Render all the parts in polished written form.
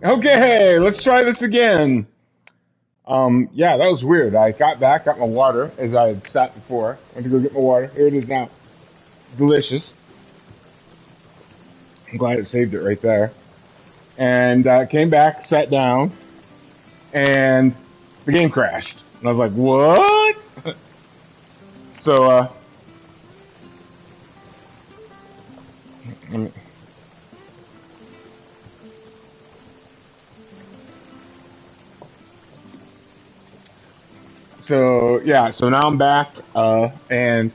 Okay, let's try this again. Yeah, that was weird. I got back, got my water, as I had stopped before. Went to go get my water. Here it is now. Delicious. I'm glad it saved it right there. And came back, sat down, and the game crashed. And I was like, what? So, let me- so yeah, so now I'm back, and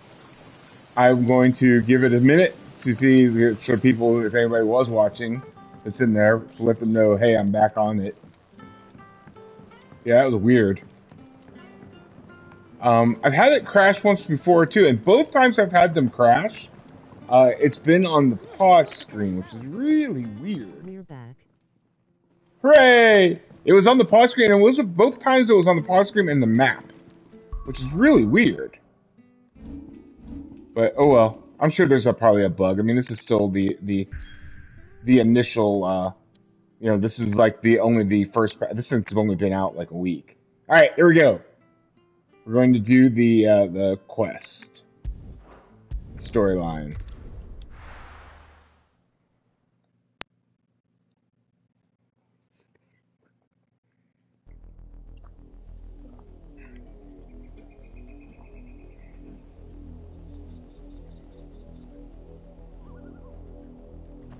I'm going to give it a minute to see for people, if anybody was watching that's in there, to let them know, hey, I'm back on it. Yeah, that was weird. I've had it crash once before too, and both times I've had them crash, it's been on the pause screen, which is really weird. We're back. Hooray! It was on the pause screen, and it was both times it was on the pause screen and the map, which is really weird. But oh well, I'm sure there's probably a bug. I mean, this is still the initial. This is like the first. This thing's only been out like a week. All right, here we go. We're going to do the quest storyline.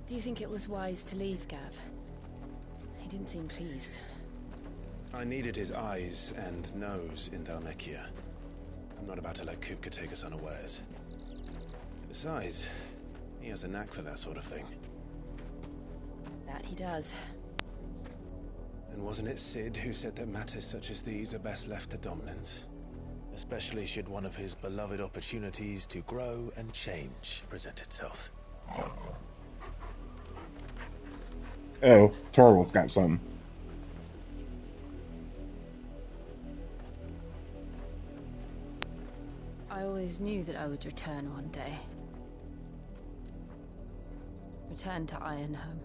Do you think it was wise to leave, Gav? He didn't seem pleased. I needed his eyes and nose in Dhalmekia. I'm not about to let Kupka take us unawares. Besides, he has a knack for that sort of thing. That he does. And wasn't it Sid who said that matters such as these are best left to dominance? Especially should one of his beloved opportunities to grow and change present itself. Oh, Torval's got something. I always knew that I would return one day. Return to Ironhome.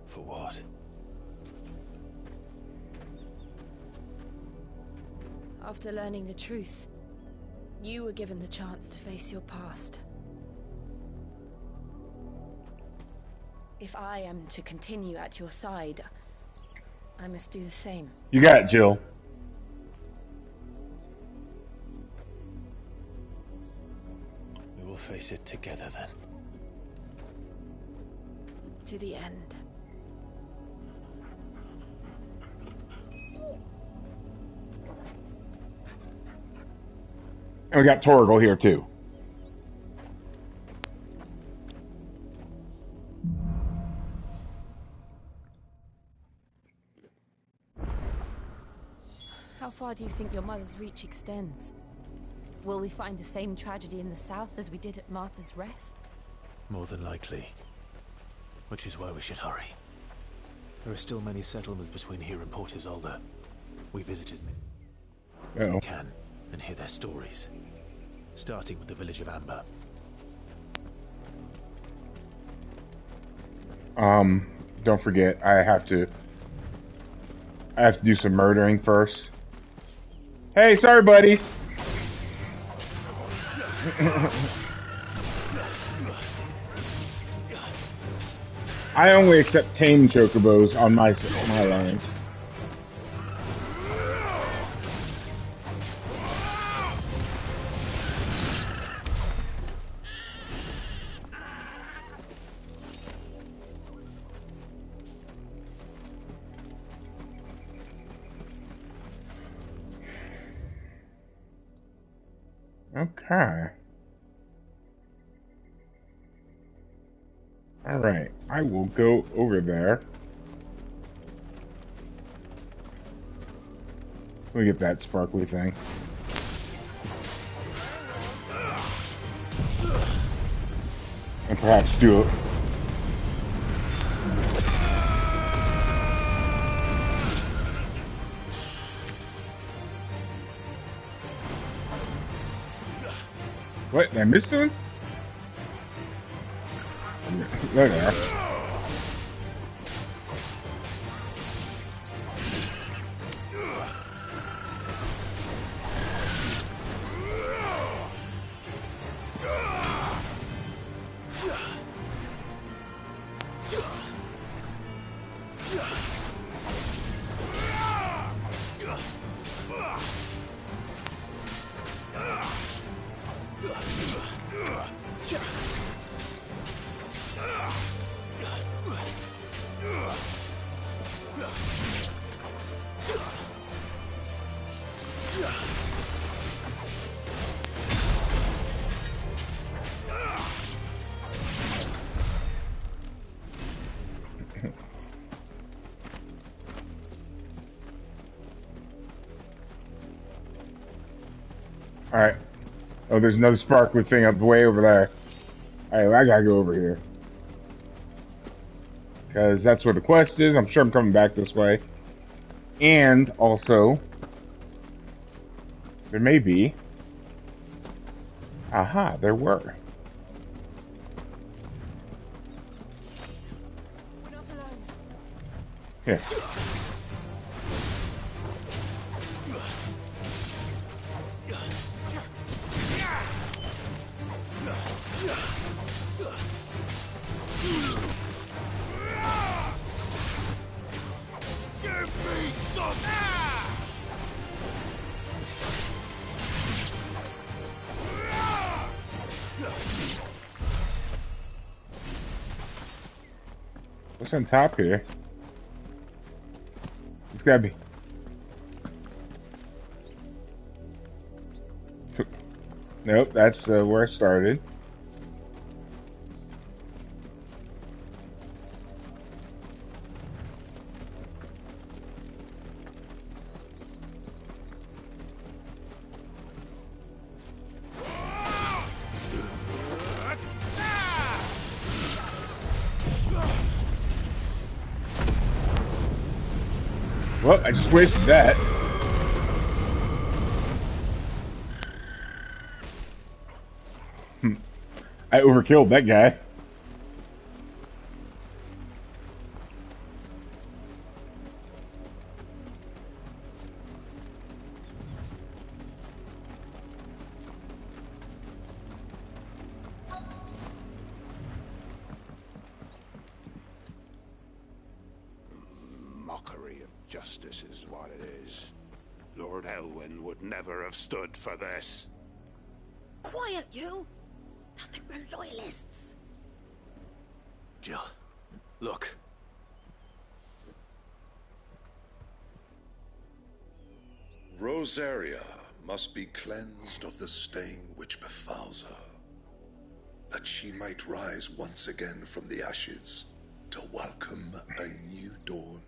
For what? After learning the truth, you were given the chance to face your past. If I am to continue at your side, I must do the same. You got it, Jill. We will face it together then. To the end. And we got Torgal here too. How far do you think your mother's reach extends? Will we find the same tragedy in the south as we did at Martha's Rest? More than likely. Which is why we should hurry. There are still many settlements between here and Port Isolde. We visit as many as we can and hear their stories. Starting with the village of Amber. Don't forget, I have to do some murdering first. Hey, sorry, buddies. I only accept tame chocobos on my lands. Okay. All right, I will go over there. Let me get that sparkly thing. And perhaps do it. What? Did I miss him? There they are. Alright. Oh, there's another sparkly thing up way over there. Alright, well, I gotta go over here. Because that's where the quest is. I'm sure I'm coming back this way. And also, there may be. Aha, there were. We're not alone. Here. What's on top here? It's gotta be. Nope, that's where I started. Well, I just wasted that. I overkilled that guy. Mockery of justice is what it is. Lord Elwyn would never have stood for this. Quiet, you! Nothing, we're loyalists. Jill, look. Rosaria must be cleansed of the stain which befouls her, that she might rise once again from the ashes to welcome a new dawn.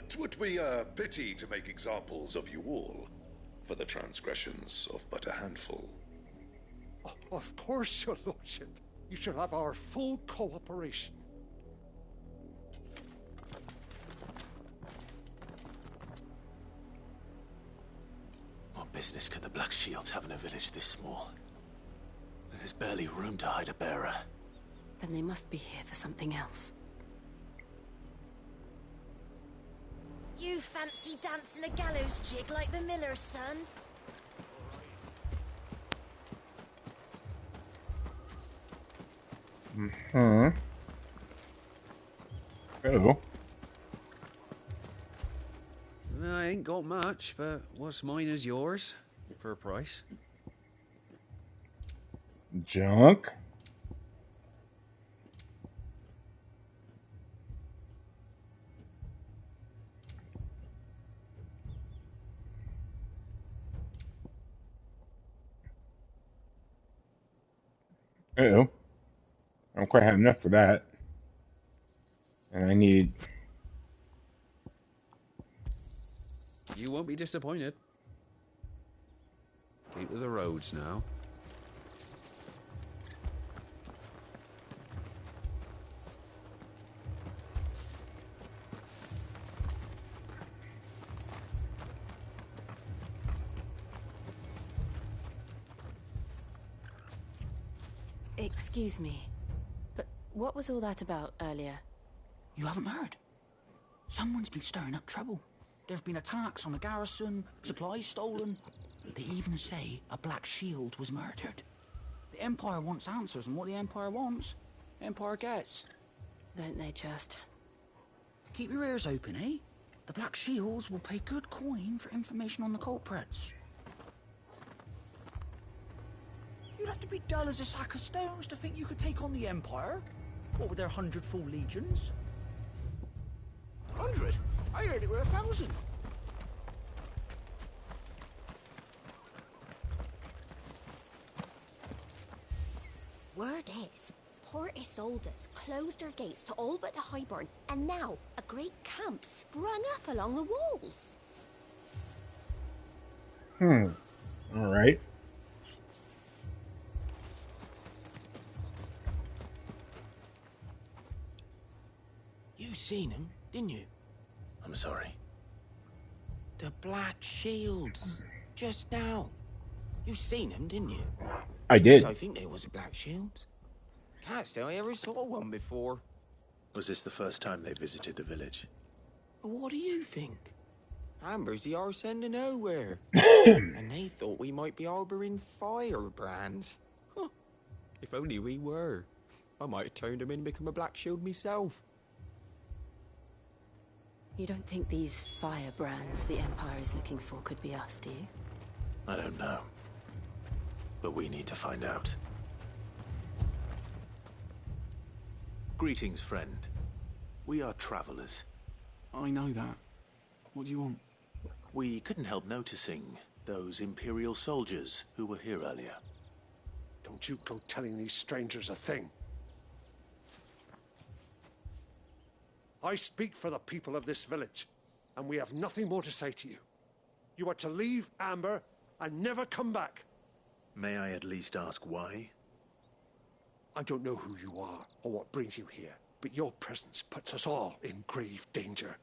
'Twould be a pity to make examples of you all, for the transgressions of but a handful. Of course, your lordship. You shall have our full cooperation. What business could the Black Shields have in a village this small? There's barely room to hide a bearer. Then they must be here for something else. You fancy dancing a gallows jig like the miller's son? Oh. I ain't got much, but what's mine is yours, for a price. Junk. Uh-oh. I don't quite have enough for that. And I need... You won't be disappointed. Keep to the roads now. Excuse me. What was all that about earlier? You haven't heard? Someone's been stirring up trouble. There've been attacks on the garrison, supplies stolen. They even say a Black Shield was murdered. The Empire wants answers, and what the Empire wants, the Empire gets. Don't they just? Keep your ears open, eh? The Black Shields will pay good coin for information on the culprits. You'd have to be dull as a sack of stones to think you could take on the Empire. What with their 100 full legions? 100? I heard it were 1,000. Word is, Port Isolde's closed their gates to all but the Highborn, and now a great camp sprung up along the walls. All right. You seen him, didn't you? I'm sorry. The Black Shields. Just now. You seen him, didn't you? I did. I think there was a Black Shield. Can't say I ever saw one before. Was this the first time they visited the village? What do you think? Amber's the arse end of nowhere. And they thought we might be harboring firebrands. Huh. If only we were. I might have turned him in and become a Black Shield myself. You don't think these firebrands the Empire is looking for could be us, do you? I don't know. But we need to find out. Greetings, friend. We are travelers. I know that. What do you want? We couldn't help noticing those Imperial soldiers who were here earlier. Don't you go telling these strangers a thing. I speak for the people of this village, and we have nothing more to say to you. You are to leave Amber and never come back. May I at least ask why? I don't know who you are or what brings you here, but your presence puts us all in grave danger.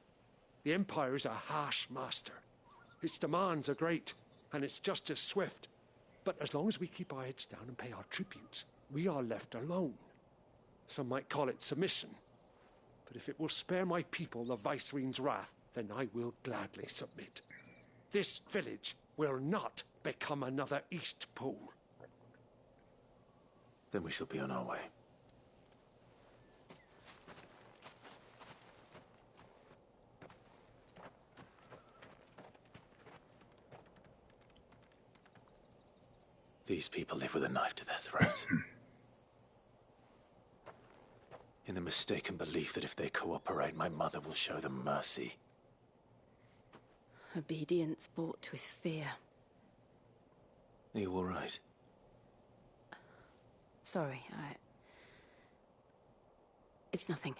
The Empire is a harsh master. Its demands are great, and its justice swift. But as long as we keep our heads down and pay our tributes, we are left alone. Some might call it submission. But if it will spare my people the Viceroy's wrath, then I will gladly submit. This village will not become another Eastpool. Then we shall be on our way. These people live with a knife to their throats. In the mistaken belief that if they cooperate, my mother will show them mercy. Obedience bought with fear. Are you all right? Sorry, It's nothing.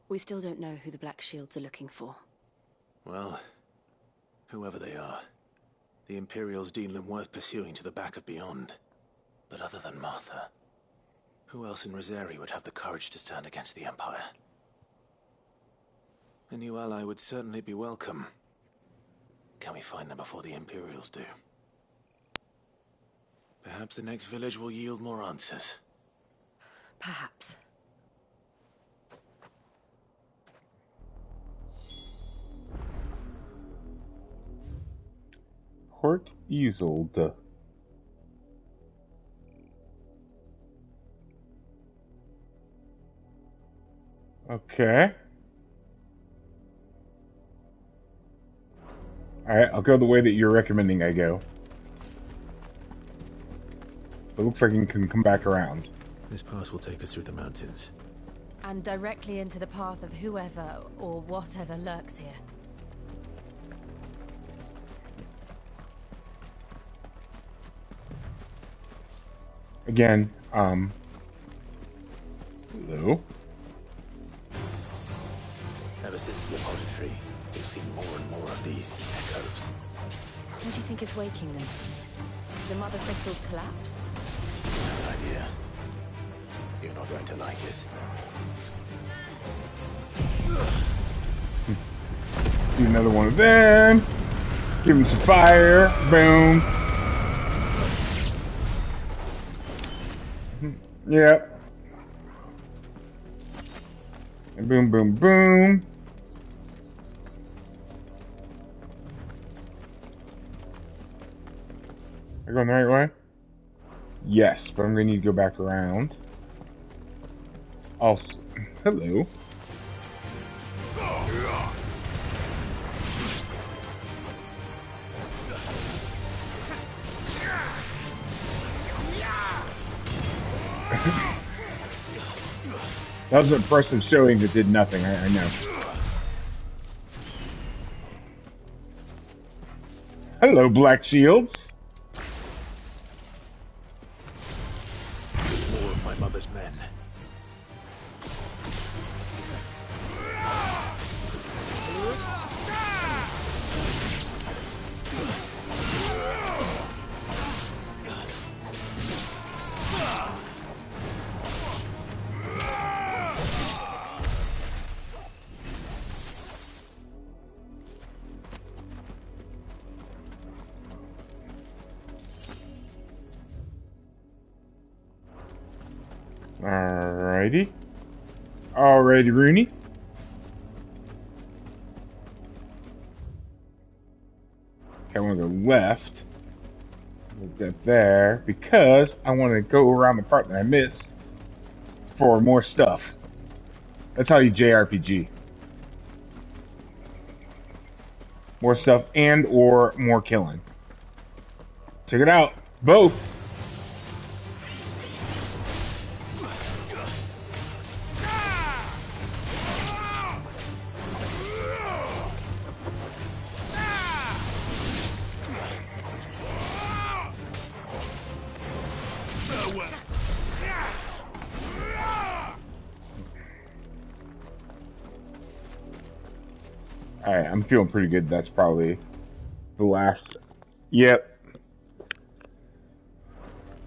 We still don't know who the Black Shields are looking for. Well, whoever they are, the Imperials deem them worth pursuing to the back of beyond. But other than Martha, who else in Rosari would have the courage to stand against the Empire? A new ally would certainly be welcome. Can we find them before the Imperials do? Perhaps the next village will yield more answers. Perhaps. Port Isolde. Okay. Alright, I'll go the way that you're recommending I go. It looks like you can come back around. This pass will take us through the mountains. And directly into the path of whoever or whatever lurks here. Again, hello? Ever since the auditory, we've seen more and more of these echoes. What do you think is waking them? The Mother Crystal's collapse? No idea. You're not going to like it. Do another one of them. Give him some fire. Boom. Yep. Boom, boom, boom. Am I going the right way? Yes, but I'm gonna need to go back around. Also, hello. That was an impressive showing that did nothing, I know. Hello, Black Shields. More of my mother's men. Alrighty. Alrighty, Rooney. Okay, I want to go left. Put that there, because I want to go around the part that I missed for more stuff. That's how you JRPG. More stuff and or more killing. Check it out. Both. Alright, I'm feeling pretty good. That's probably the last. Yep.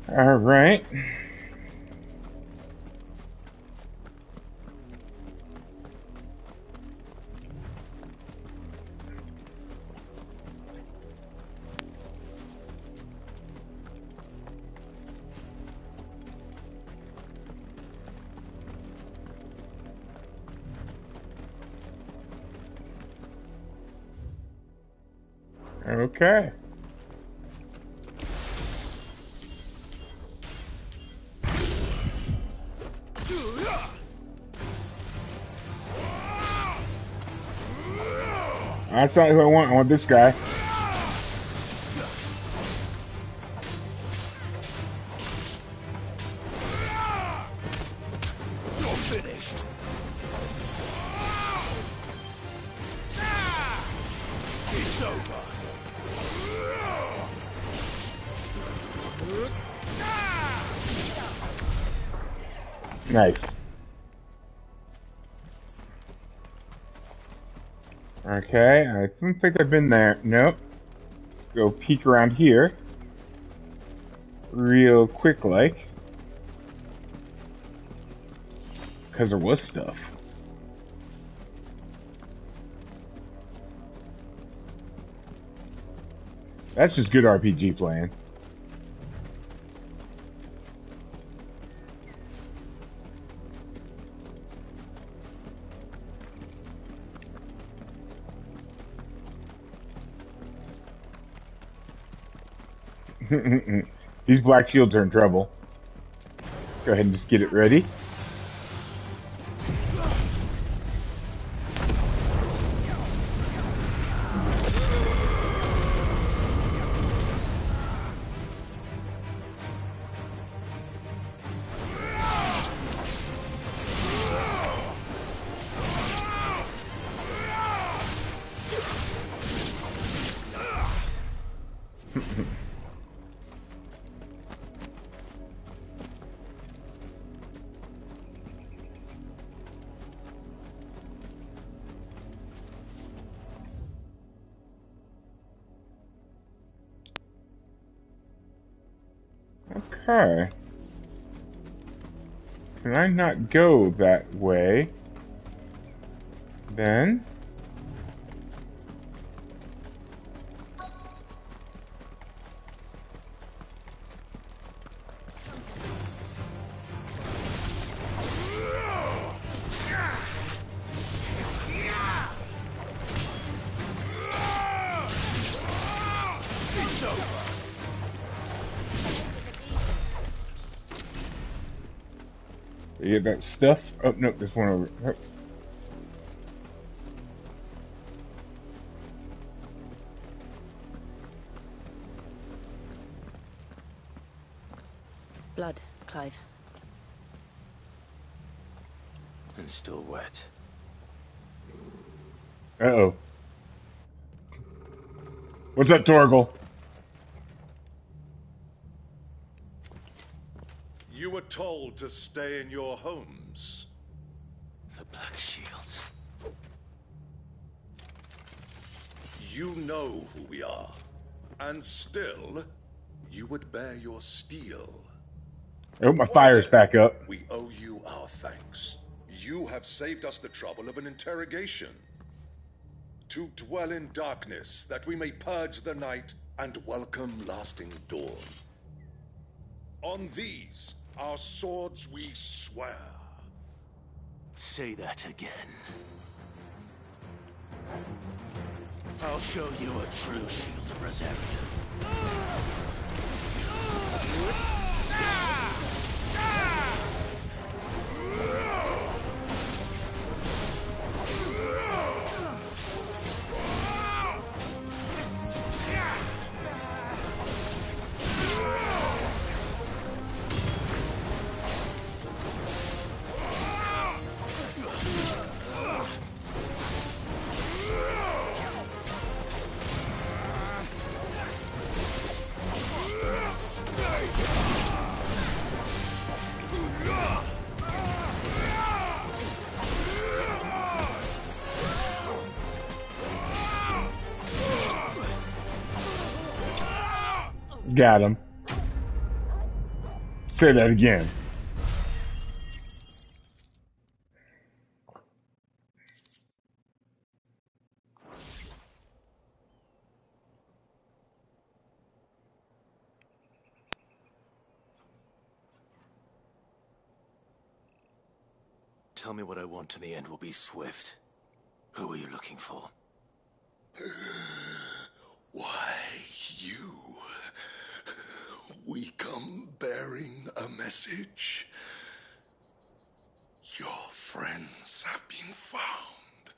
Alright. Okay. That's not who I want. I want this guy. You're finished. It's over. Nice. Okay, I don't think I've been there. Nope. Go peek around here. Real quick like. Because there was stuff. That's just good RPG playing. These black shields are in trouble. Go ahead and just get it ready. Okay. Can I not go that way? Then? You get that stuff? Oh, no, there's one over. Oh. Blood, Clive. And still wet. Uh-oh. What's up, Torgal? You were told to stay in your homes. The Black Shields. You know who we are. And still, you would bear your steel. I hope my fire's back up. We owe you our thanks. You have saved us the trouble of an interrogation. To dwell in darkness, that we may purge the night and welcome lasting dawn. On these, our swords we swear. Say that again. I'll show you a true shield of Reserve. Got him. Say that again. Tell me what I want and the end will be swift. Who are you looking for? Why, you. We come bearing a message. Your friends have been found.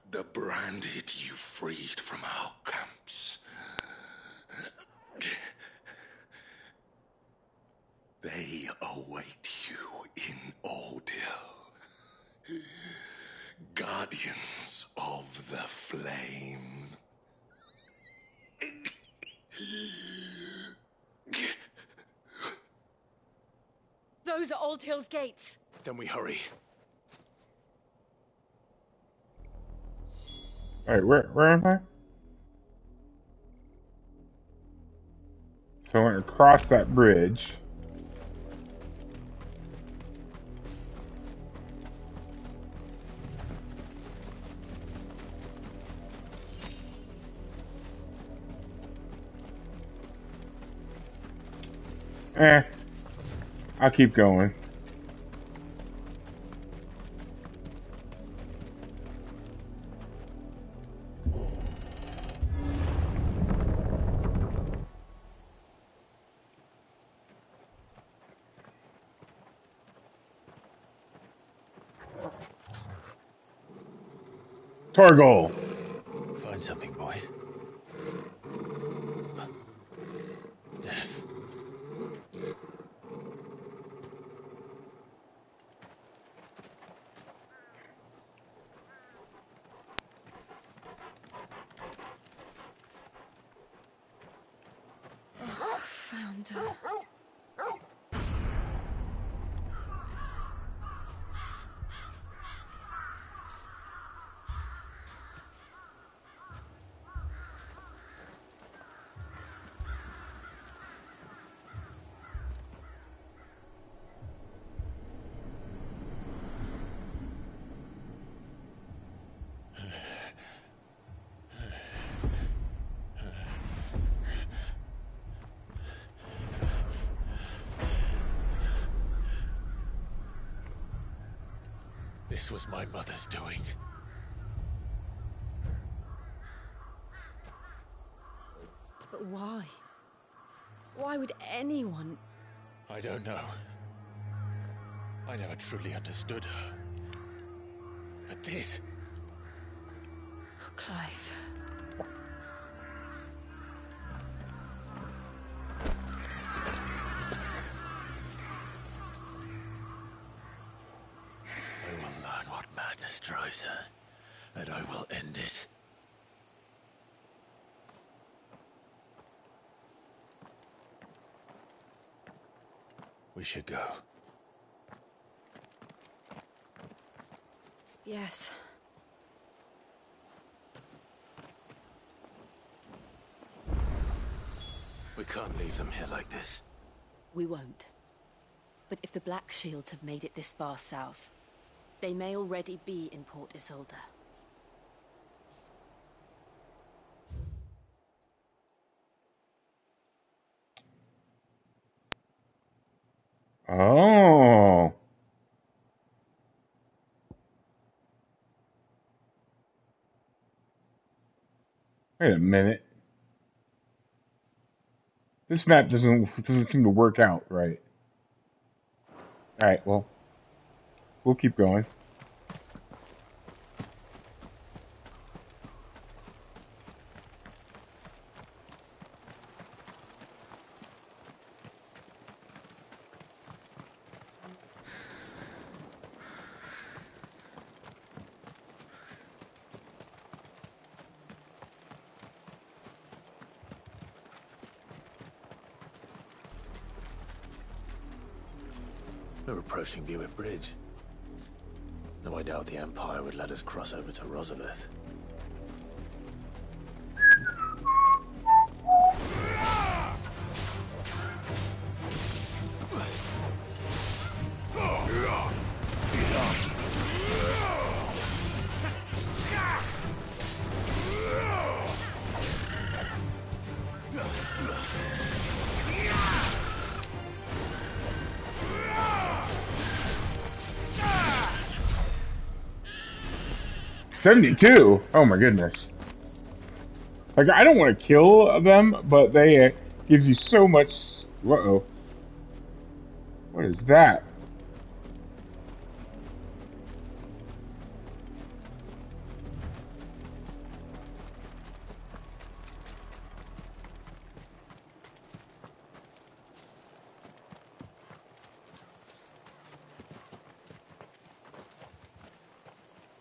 The branded you freed from our camps. They await you in Aldil. Guardians of the Flame. Those are Old Hill's gates. Then we hurry. Alright, where am I? So I went across that bridge. I'll keep going. Torgal! Find something, boy. Death. Found her. This was my mother's doing. But why? Why would anyone? I don't know. I never truly understood her. But this... Oh, Clive. I will learn what madness drives her, and I will end it. We should go. Yes. We can't leave them here like this. We won't. But if the Black Shields have made it this far south, they may already be in Port Isolde. Oh. Wait a minute. This map doesn't seem to work out right. All right, well, we'll keep going. We're approaching Buick Bridge. Though I doubt the Empire would let us cross over to Rosalith. $72. Oh my goodness. Like, I don't want to kill them, but they give you so much. Uh-oh. What is that?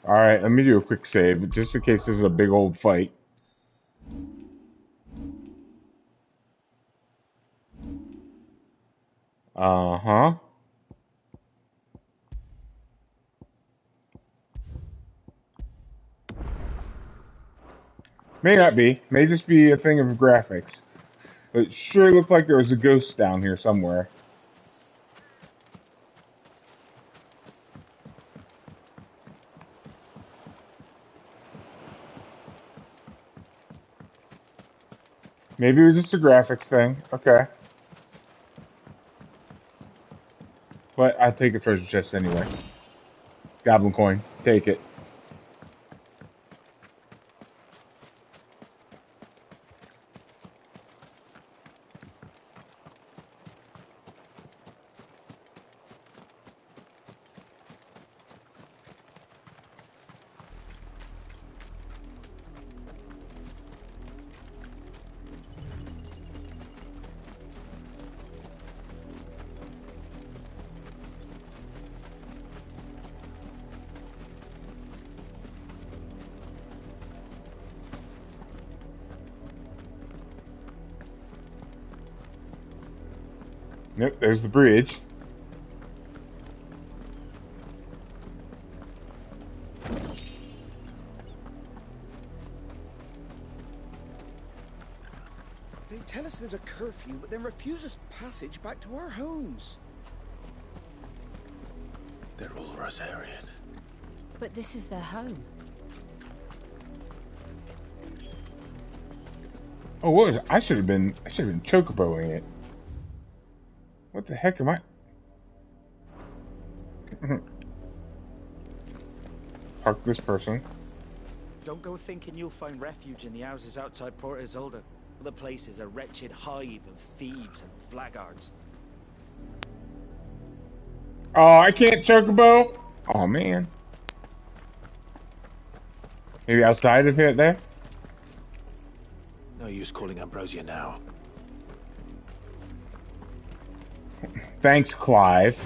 Alright, let me do a quick save, just in case this is a big old fight. Uh-huh. May not be. May just be a thing of graphics. But it sure looked like there was a ghost down here somewhere. Maybe it was just a graphics thing. Okay. But I'll take a treasure chest anyway. Goblin coin. Take it. Yep, there's the bridge. They tell us there's a curfew, but then refuse us passage back to our homes. They're all Rosarian. But this is their home. Oh, what was it? I should have been chocoboing it. What the heck am I? Park this person. Don't go thinking you'll find refuge in the houses outside Port Isolde. The place is a wretched hive of thieves and blackguards. Oh, I can't chocobo. Oh man. Maybe outside of it there. No use calling Ambrosia now. Thanks, Clive.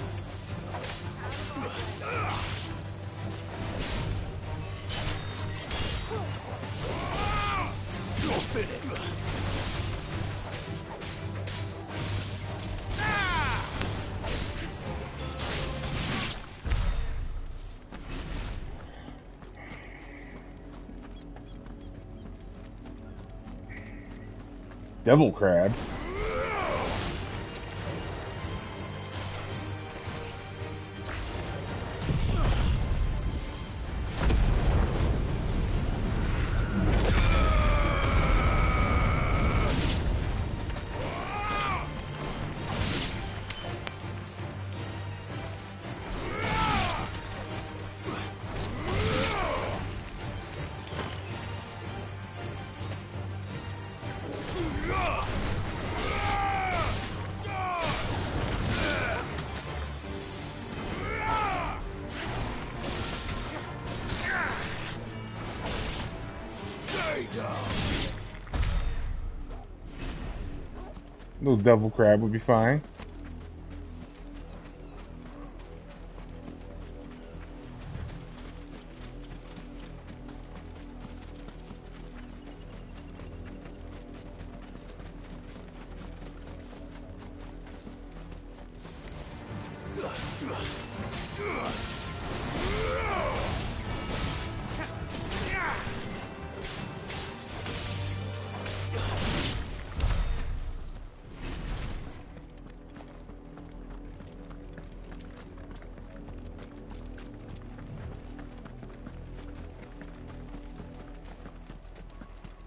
Devil crab. Little devil crab would be fine.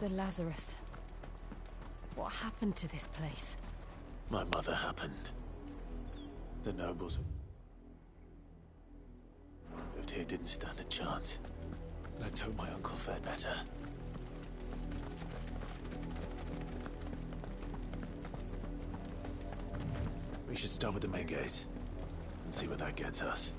The Lazarus. What happened to this place? My mother happened. The nobles who lived here didn't stand a chance. Let's hope my uncle fared better. We should start with the main gate and see where that gets us.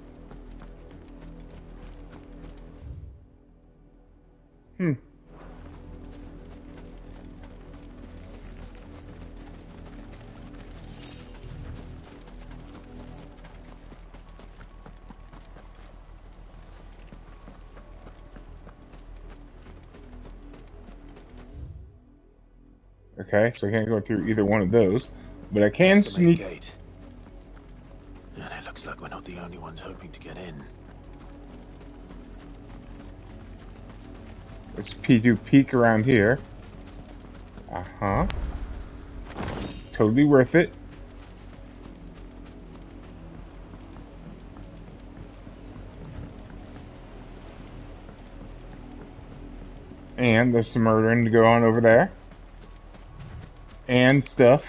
Okay, so I can't go through either one of those, but I can That's the main sneak. gate. And it looks like we're not the only ones hoping to get in. Let's do peek around here. Uh-huh. Totally worth it. And there's some murdering to go on over there. And stuff.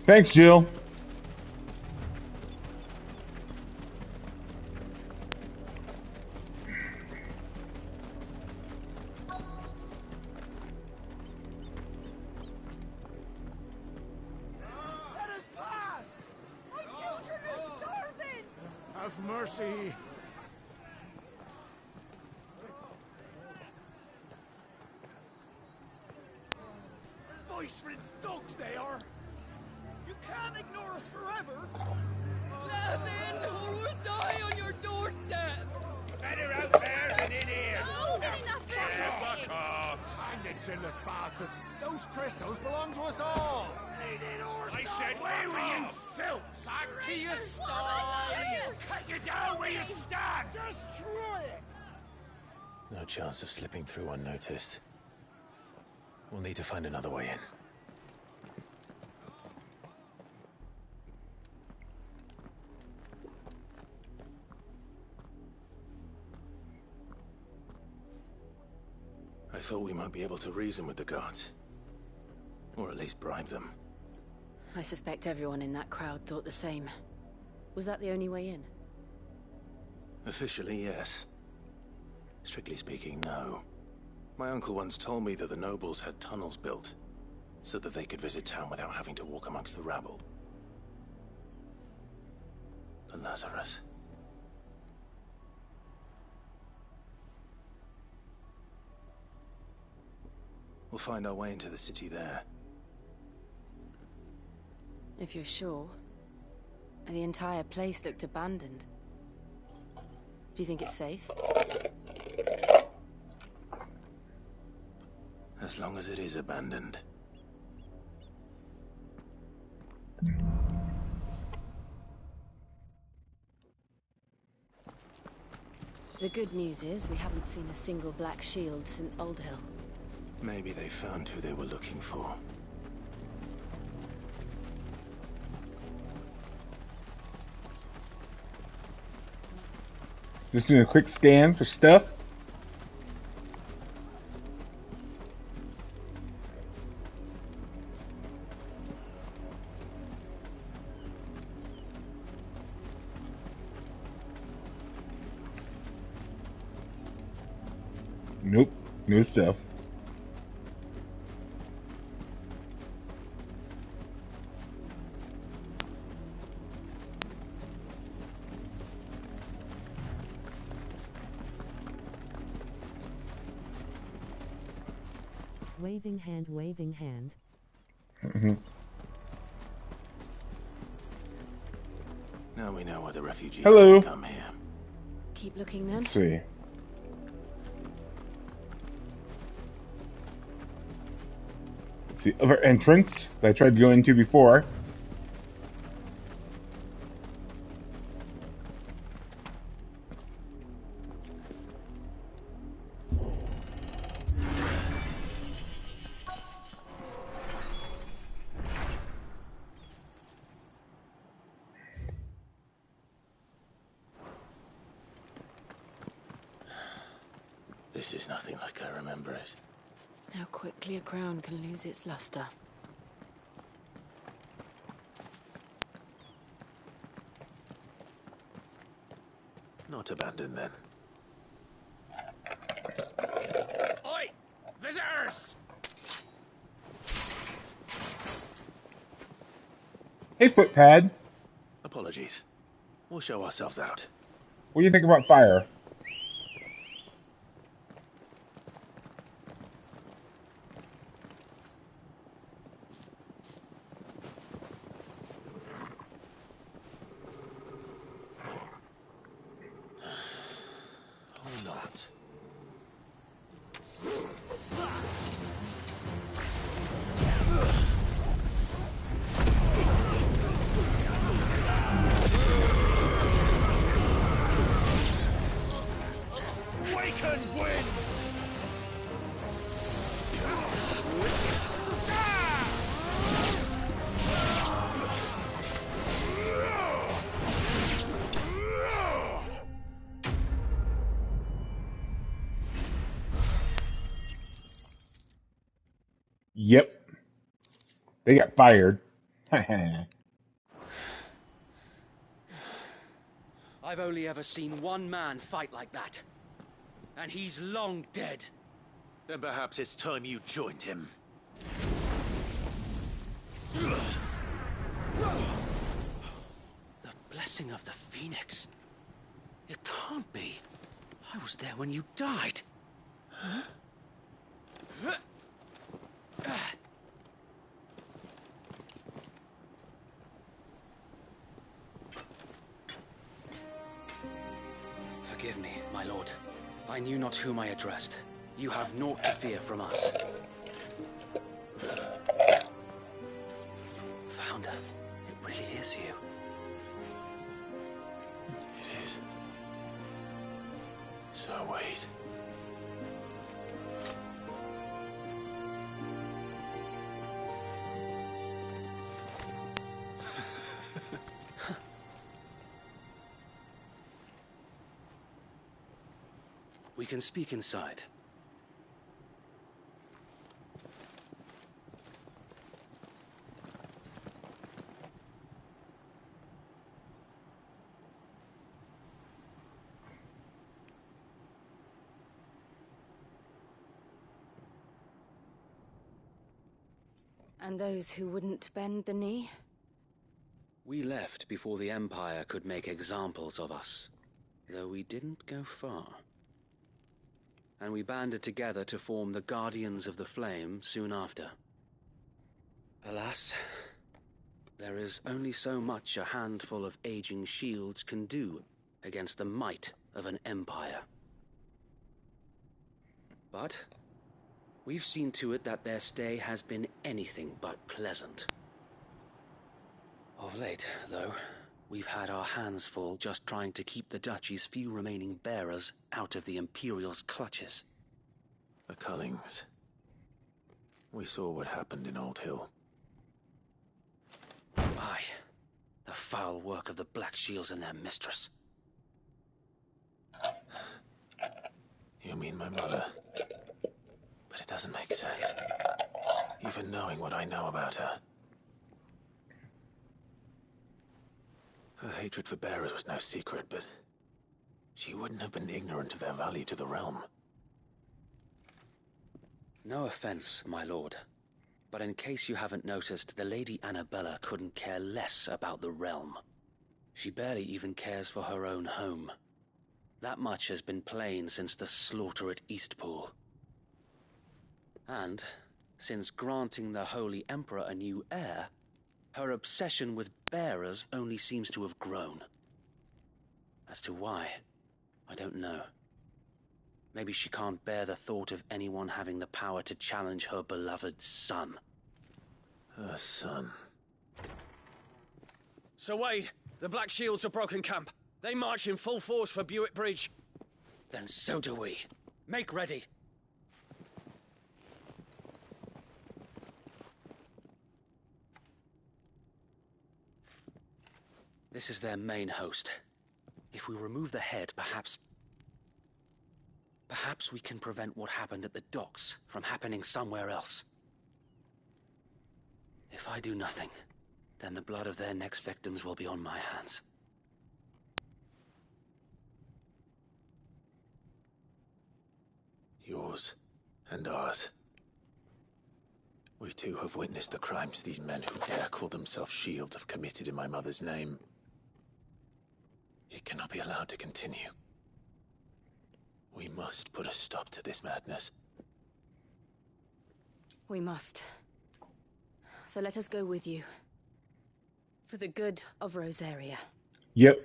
Thanks, Jill. Let us pass! My children are starving! Have mercy. Voice-ridden dogs they are! You can't ignore us forever! Let us in, or we'll die on your doorstep! Better out there than in here. Oh, get enough Fuck off. And it's in useless bastards! Those crystals belong to us all! I said, where were you, filth? Back to your style! Cut you down where you stand! Destroy it! No chance of slipping through unnoticed. We'll need to find another way in. I thought we might be able to reason with the guards. Or at least bribe them. I suspect everyone in that crowd thought the same. Was that the only way in? Officially, yes. Strictly speaking, no. My uncle once told me that the nobles had tunnels built, so that they could visit town without having to walk amongst the rabble. But Lazarus... We'll find our way into the city there. If you're sure. The entire place looked abandoned. Do you think it's safe? As long as it is abandoned. The good news is we haven't seen a single black shield since Old Hill. Maybe they found who they were looking for. Just doing a quick scan for stuff. Nope, no stuff. Waving hand, waving hand. Now we know why the refugees Hello. didn't come here. Keep looking then. Let's see. It's the other entrance that I tried to go into before. This is nothing like I remember it. How quickly a crown can lose its luster. Not abandoned then. Oi! Visitors! Hey, footpad. Apologies. We'll show ourselves out. What do you think about fire? Or not. Waken wind! Yep. They got fired. I've only ever seen one man fight like that. And he's long dead. Then perhaps it's time you joined him. The blessing of the Phoenix. It can't be. I was there when you died. Huh? Forgive me, my lord. I knew not whom I addressed. You have naught to fear from us. So wait. We can speak inside. And those who wouldn't bend the knee? We left before the Empire could make examples of us, though we didn't go far. And we banded together to form the Guardians of the Flame soon after. Alas, there is only so much a handful of aging shields can do against the might of an empire. But we've seen to it that their stay has been anything but pleasant. Of late, though, we've had our hands full just trying to keep the Duchy's few remaining bearers out of the Imperial's clutches. The Cullings. We saw what happened in Old Hill. Aye. The foul work of the Black Shields and their mistress. You mean my mother? But it doesn't make sense. Even knowing what I know about her. Her hatred for bearers was no secret, but she wouldn't have been ignorant of their value to the realm. No offense, my lord. But in case you haven't noticed, the Lady Annabella couldn't care less about the realm. She barely even cares for her own home. That much has been plain since the slaughter at Eastpool. And, since granting the Holy Emperor a new heir, her obsession with bearers only seems to have grown. As to why, I don't know. Maybe she can't bear the thought of anyone having the power to challenge her beloved son. Her son. Sir Wade, the Black Shields have broken camp. They march in full force for Buick Bridge. Then so do we. Make ready. This is their main host. If we remove the head, perhaps we can prevent what happened at the docks from happening somewhere else. If I do nothing, then the blood of their next victims will be on my hands. Yours and ours. We too have witnessed the crimes these men who dare call themselves shields have committed in my mother's name. It cannot be allowed to continue. We must put a stop to this madness. We must. So let us go with you. For the good of Rosaria. Yep.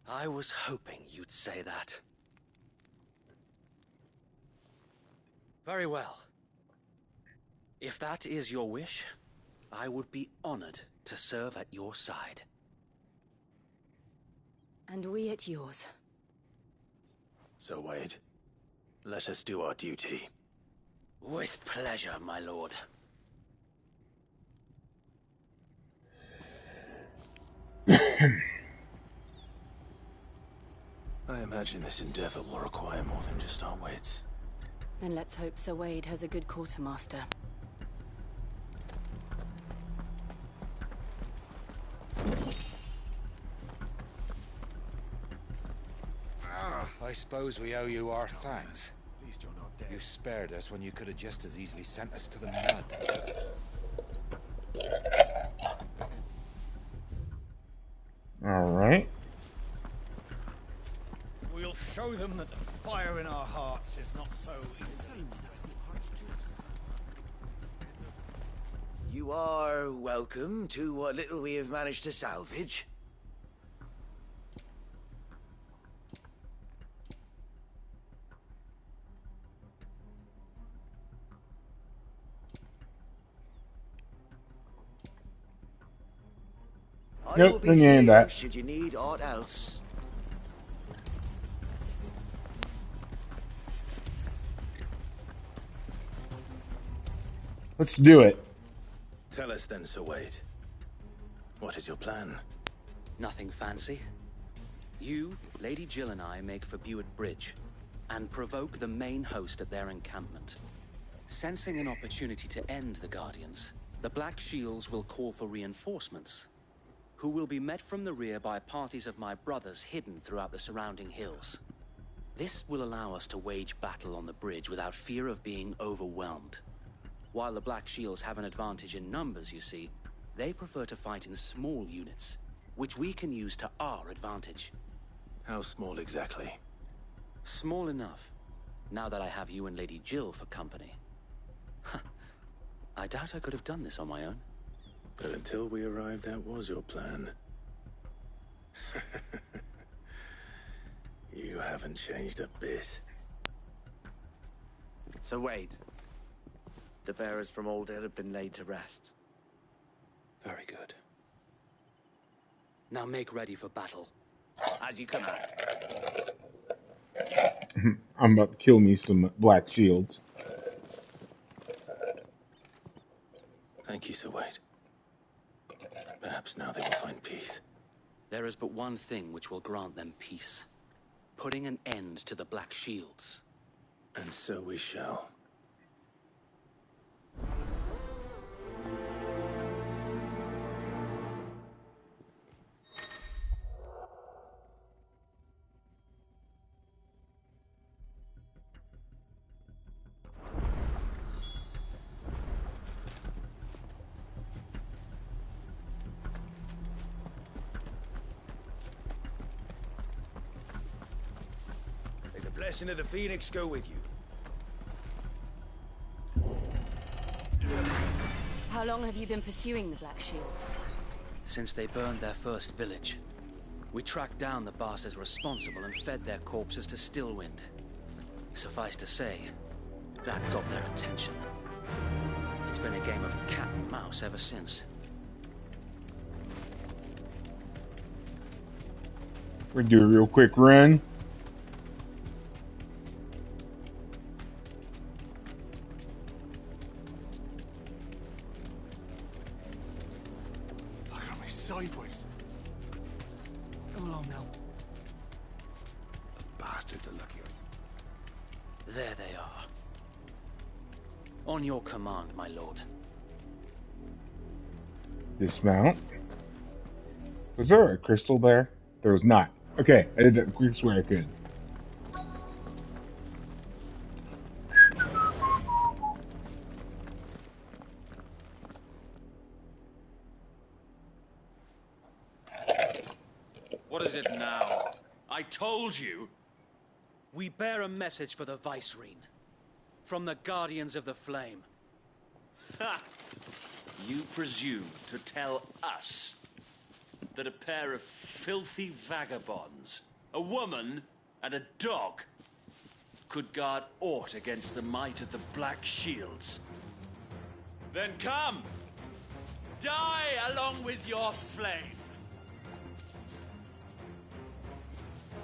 I was hoping you'd say that. Very well. If that is your wish, I would be honored to serve at your side. And we at yours. So, Wade, let us do our duty. With pleasure, my lord. I imagine this endeavor will require more than just our wits. Then let's hope Sir Wade has a good quartermaster. I suppose we owe you our thanks. At least you're not dead. You spared us when you could have just as easily sent us to the mud. All right. We'll show them that the fire in our hearts is not so easy. You are welcome to what little we have managed to salvage. I will be Nope, didn't need here that. should you need aught else. Let's do it. Tell us then, Sir Wade. What is your plan? Nothing fancy. You, Lady Jill and I make for Buett Bridge and provoke the main host at their encampment. Sensing an opportunity to end the Guardians, the Black Shields will call for reinforcements, who will be met from the rear by parties of my brothers hidden throughout the surrounding hills. This will allow us to wage battle on the bridge without fear of being overwhelmed. While the Black Shields have an advantage in numbers, you see, they prefer to fight in small units, which we can use to our advantage. How small exactly? Small enough, now that I have you and Lady Jill for company. I doubt I could have done this on my own. But until we arrived, that was your plan. You haven't changed a bit. So Wade, the bearers from Old Hill have been laid to rest. Very good. Now make ready for battle. As you command. I'm about to kill me some Black Shields. Thank you, Sir Wade. Perhaps now they will find peace. There is but one thing which will grant them peace. Putting an end to the Black Shields. And so we shall. May the blessing of the Phoenix go with you. How long have you been pursuing the Black Shields? Since they burned their first village. We tracked down the bastards responsible and fed their corpses to Stillwind. Suffice to say, that got their attention. It's been a game of cat and mouse ever since. We're gonna do a real quick run. Look at me sideways. Come along now. The bastards are lucky. There they are. On your command, my lord. Dismount. Was there a crystal there? There was not. Okay, I did that quick swear I could. What is it now? I told you! We bear a message for the Vicereine. From the Guardians of the Flame. Ha! You presume to tell us that a pair of filthy vagabonds, a woman and a dog, could guard aught against the might of the Black Shields? Then come! Die along with your flame!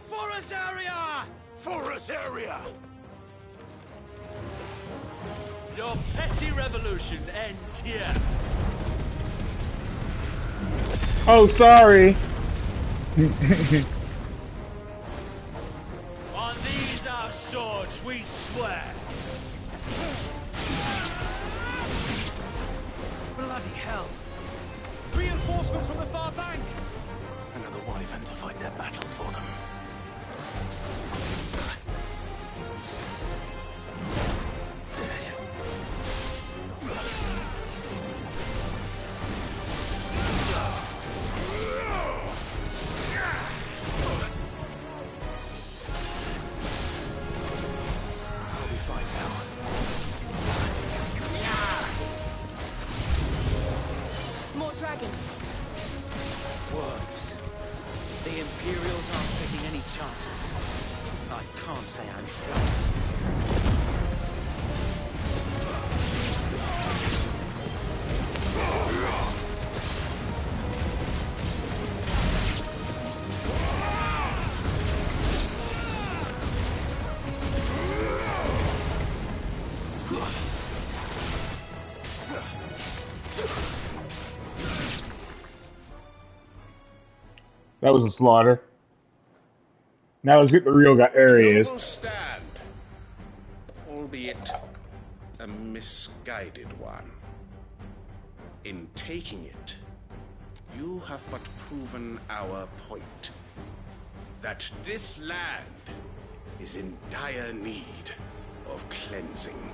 For Azaria! For Azaria! Your petty revolution ends here. Oh, sorry. On these our swords we swear. Bloody hell! Reinforcements from the far bank! Another wyvern to fight their battles for them. More dragons. Worms. The Imperials aren't taking any chances. I can't say I'm flattered. That was a slaughter. Now let's get the real guy. There he is. Noble stand, albeit a misguided one. In taking it, you have but proven our point. That this land is in dire need of cleansing.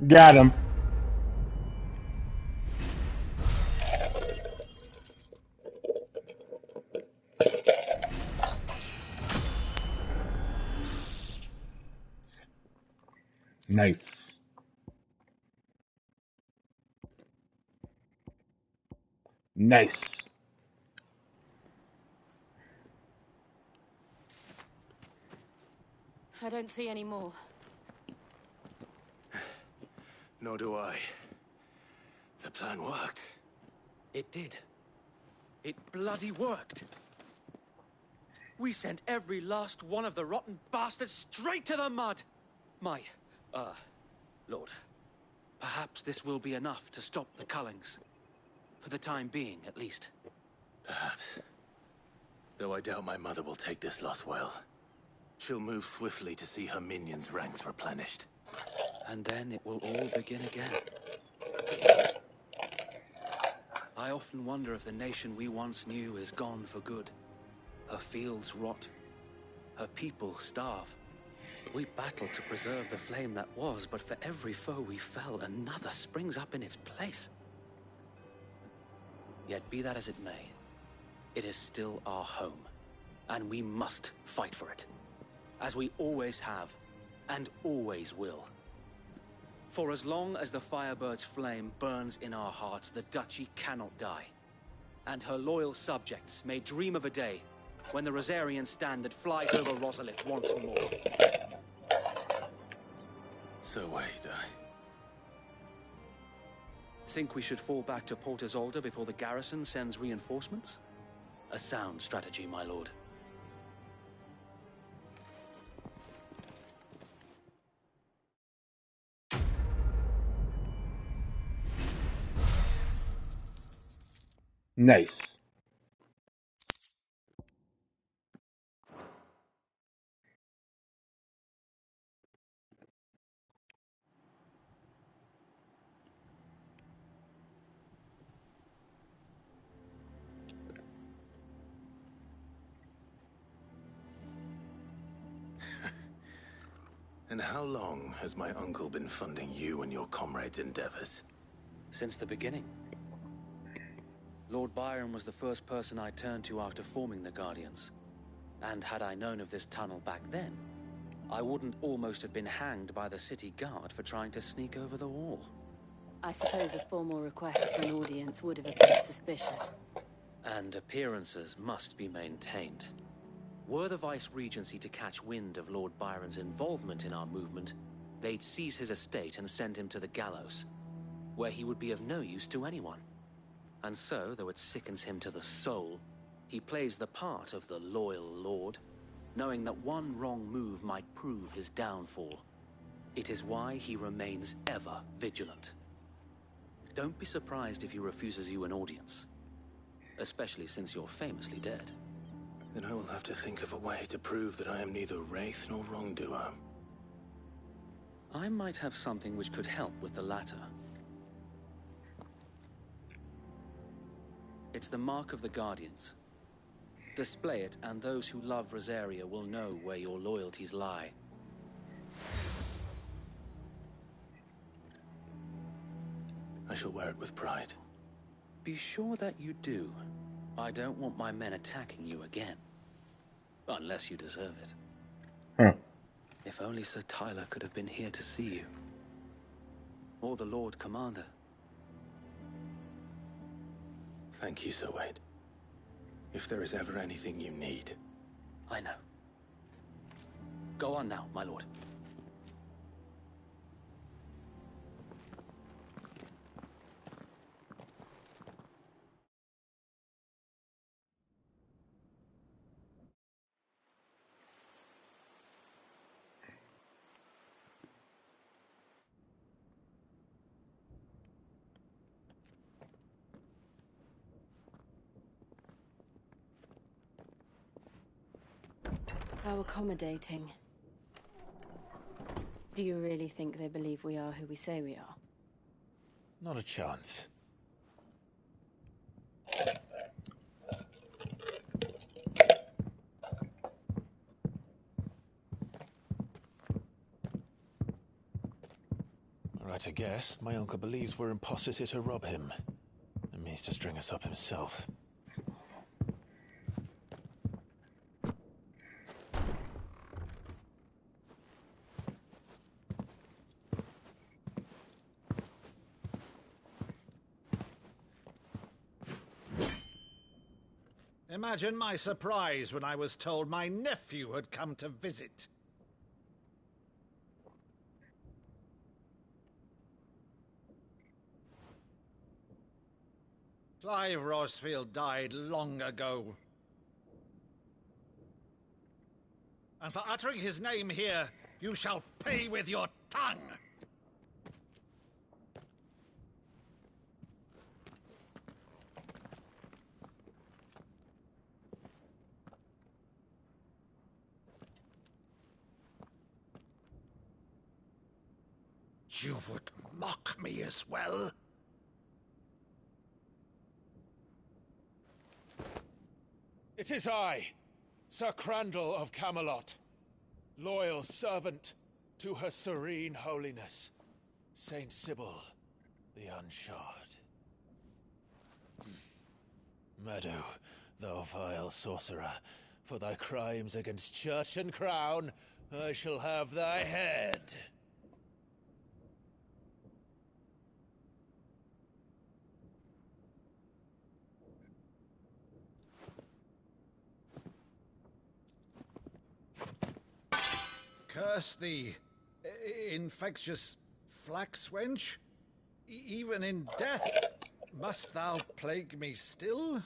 Got him. Nice. Nice. I don't see any more. Nor do I. The plan worked. It did. It bloody worked. We sent every last one of the rotten bastards straight to the mud! Lord, perhaps this will be enough to stop the Cullings. For the time being, at least. Perhaps. Though I doubt my mother will take this loss well. She'll move swiftly to see her minions' ranks replenished. And then it will all begin again. I often wonder if the nation we once knew is gone for good. Her fields rot. Her people starve. We battled to preserve the flame that was, but for every foe we fell, another springs up in its place. Yet be that as it may, it is still our home, and we must fight for it. As we always have, and always will. For as long as the Firebird's flame burns in our hearts, the Duchy cannot die. And her loyal subjects may dream of a day when the Rosarian standard flies over Rosalith once more. So wait, Think we should fall back to Port Isolde before the garrison sends reinforcements? A sound strategy, my lord. Nice. And how long has my uncle been funding you and your comrades' endeavors? Since the beginning. Lord Byron was the first person I turned to after forming the Guardians. And had I known of this tunnel back then, I wouldn't almost have been hanged by the city guard for trying to sneak over the wall. I suppose a formal request for an audience would have appeared suspicious. And appearances must be maintained. Were the Vice-Regency to catch wind of Lord Byron's involvement in our movement, they'd seize his estate and send him to the gallows, where he would be of no use to anyone. And so, though it sickens him to the soul, he plays the part of the loyal lord, knowing that one wrong move might prove his downfall. It is why he remains ever vigilant. Don't be surprised if he refuses you an audience, especially since you're famously dead. Then I will have to think of a way to prove that I am neither wraith nor wrongdoer. I might have something which could help with the latter. It's the Mark of the Guardians. Display it, and those who love Rosaria will know where your loyalties lie. I shall wear it with pride. Be sure that you do. I don't want my men attacking you again. Unless you deserve it. If only Sir Tyler could have been here to see you. Or the Lord Commander. Thank you, Sir Wade. If there is ever anything you need. I know. Go on now, my lord. How accommodating. Do you really think they believe we are who we say we are? Not a chance. Right, I guess. My uncle believes we're imposters here to rob him. And means to string us up himself. Imagine my surprise when I was told my nephew had come to visit. Clive Rosfield died long ago. And for uttering his name here, you shall pay with your tongue! You would mock me as well? It is I, Sir Crandall of Camelot, loyal servant to Her Serene Holiness, Saint Sybil the Unshod. Meadow, thou vile sorcerer, for thy crimes against church and crown, I shall have thy head. Curse thee, infectious flax wench. Even in death, must thou plague me still?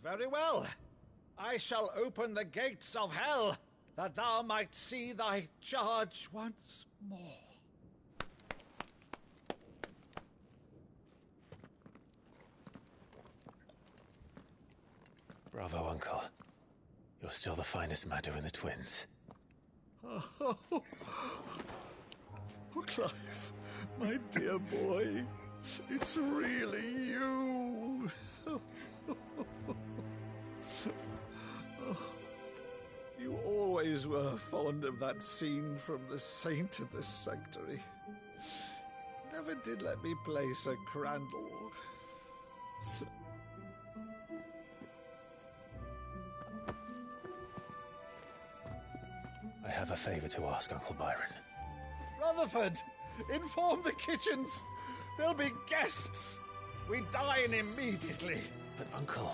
Very well. I shall open the gates of hell, that thou might see thy charge once more. Bravo, Uncle. You're still the finest Meadow in the twins. Oh, Clive, my dear boy, it's really you. You always were fond of that scene from The Saint of the Sanctuary. Never did let me play Sir Crandall. I have a favor to ask, Uncle Byron. Rutherford, inform the kitchens. There'll be guests. We dine immediately. But, Uncle...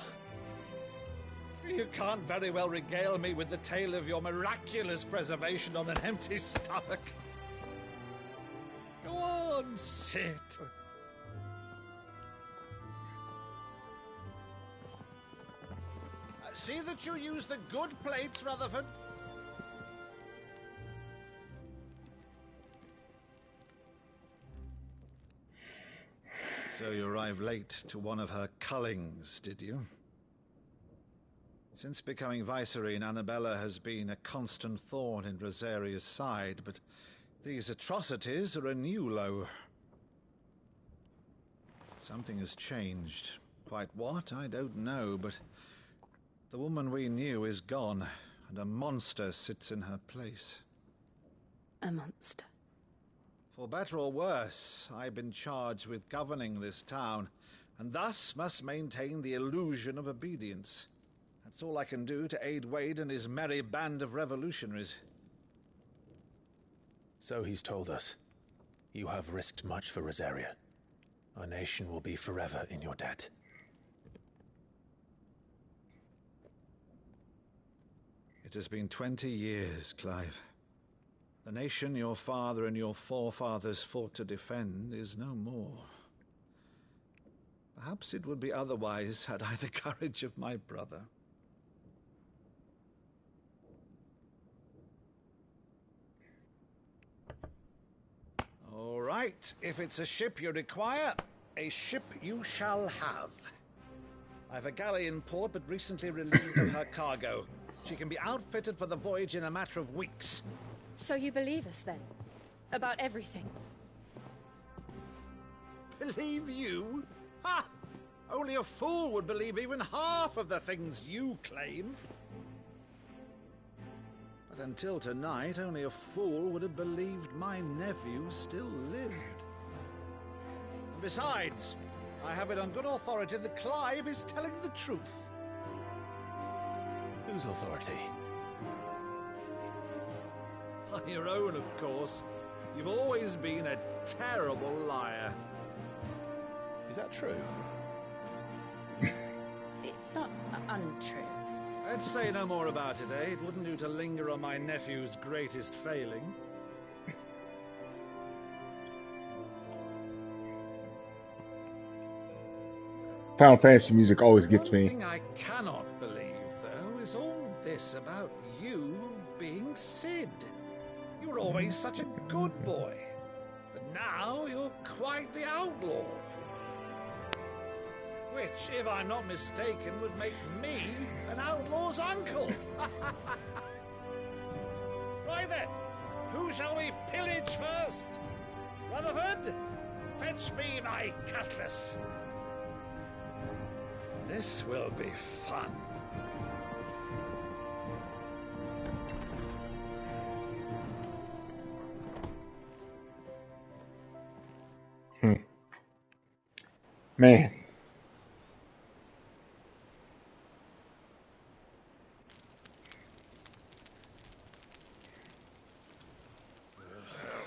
You can't very well regale me with the tale of your miraculous preservation on an empty stomach. Go on, sit. See that you use the good plates, Rutherford. So you arrived late to one of her cullings, did you? Since becoming Vicereine, Annabella has been a constant thorn in Rosaria's side, but these atrocities are a new low. Something has changed. Quite what, I don't know, but the woman we knew is gone, and a monster sits in her place. A monster? For better or worse, I've been charged with governing this town, and thus must maintain the illusion of obedience. That's all I can do to aid Wade and his merry band of revolutionaries. So he's told us. You have risked much for Rosaria. Our nation will be forever in your debt. It has been 20 years, Clive. The nation your father and your forefathers fought to defend is no more. Perhaps it would be otherwise had I the courage of my brother. All right, if it's a ship you require, a ship you shall have. I've a galley in port, but recently relieved of her cargo. She can be outfitted for the voyage in a matter of weeks. So you believe us, then? About everything? Believe you? Ha! Only a fool would believe even half of the things you claim. But until tonight, only a fool would have believed my nephew still lived. And besides, I have it on good authority that Clive is telling the truth. Whose authority? Your own, of course. You've always been a terrible liar. Is that true? It's not untrue. Let's say no more about it, eh? It wouldn't do to linger on my nephew's greatest failing. Final Fantasy music always gets me. One thing I cannot believe, though, is all this about you being Cid. You were always such a good boy, but now you're quite the outlaw. Which, if I'm not mistaken, would make me an outlaw's uncle. Right then, who shall we pillage first? Rutherford, fetch me my cutlass. This will be fun. Man.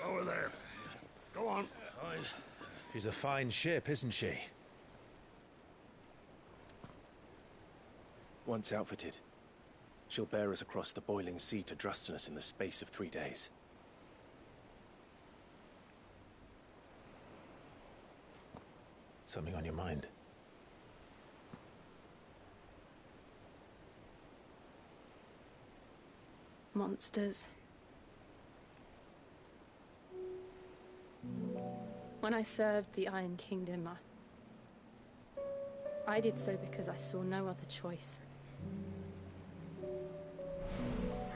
Over there. Go on. She's a fine ship, isn't she? Once outfitted, she'll bear us across the boiling sea to Drustinus in the space of 3 days. Something on your mind? Monsters. When I served the Iron Kingdom, I did so because I saw no other choice.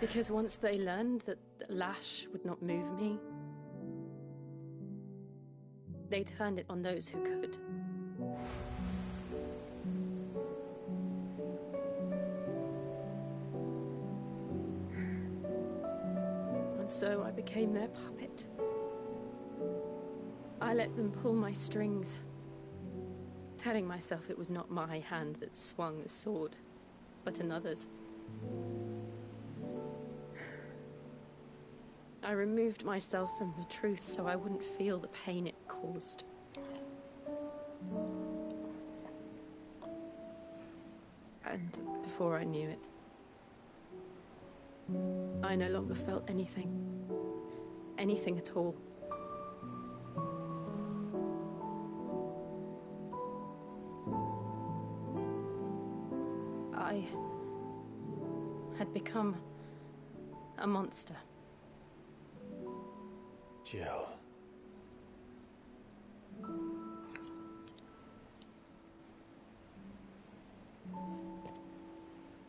Because once they learned that Lash would not move me, they turned it on those who could. And so I became their puppet. I let them pull my strings, telling myself it was not my hand that swung the sword, but another's. I removed myself from the truth so I wouldn't feel the pain it caused. And before I knew it, I no longer felt anything. Anything at all. had become a monster. Jill.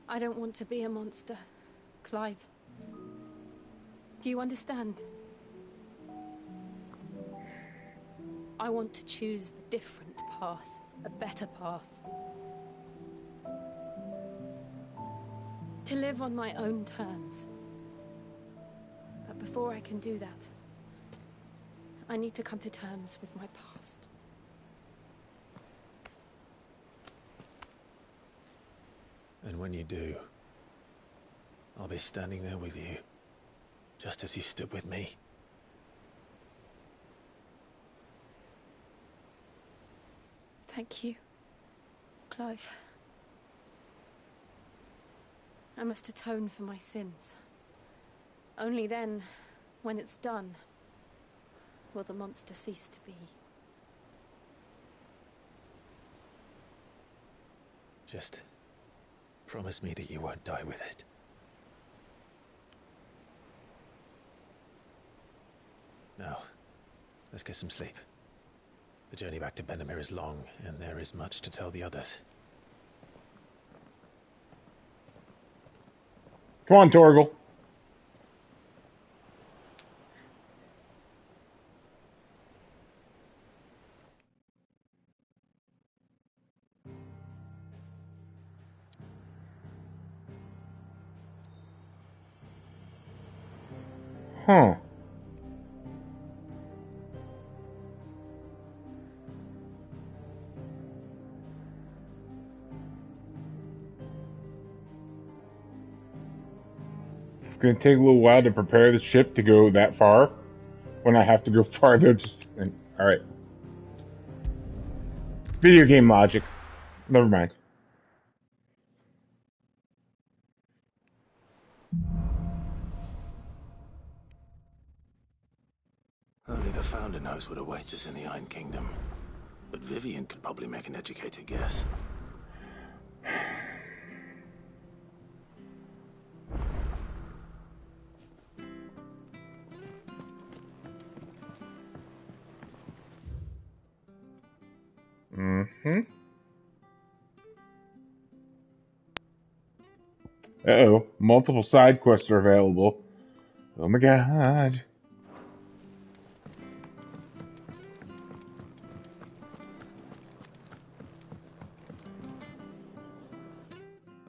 I don't want to be a monster, Clive. Do you understand? I want to choose a different path, a better path. To live on my own terms. But before I can do that, I need to come to terms with my past. And when you do, I'll be standing there with you, just as you stood with me. Thank you, Clive. I must atone for my sins. Only then, when it's done, will the monster cease to be. Just promise me that you won't die with it. Now, let's get some sleep. The journey back to Benamir is long, and there is much to tell the others. Come on, Torgal. Huh. It's going to take a little while to prepare the ship to go that far when I have to go farther. Alright. Video game logic. Never mind. Only the Founder knows what awaits us in the Iron Kingdom. But Vivian could probably make an educated guess. Mm-hmm. Uh-oh. Multiple side quests are available. Oh my god.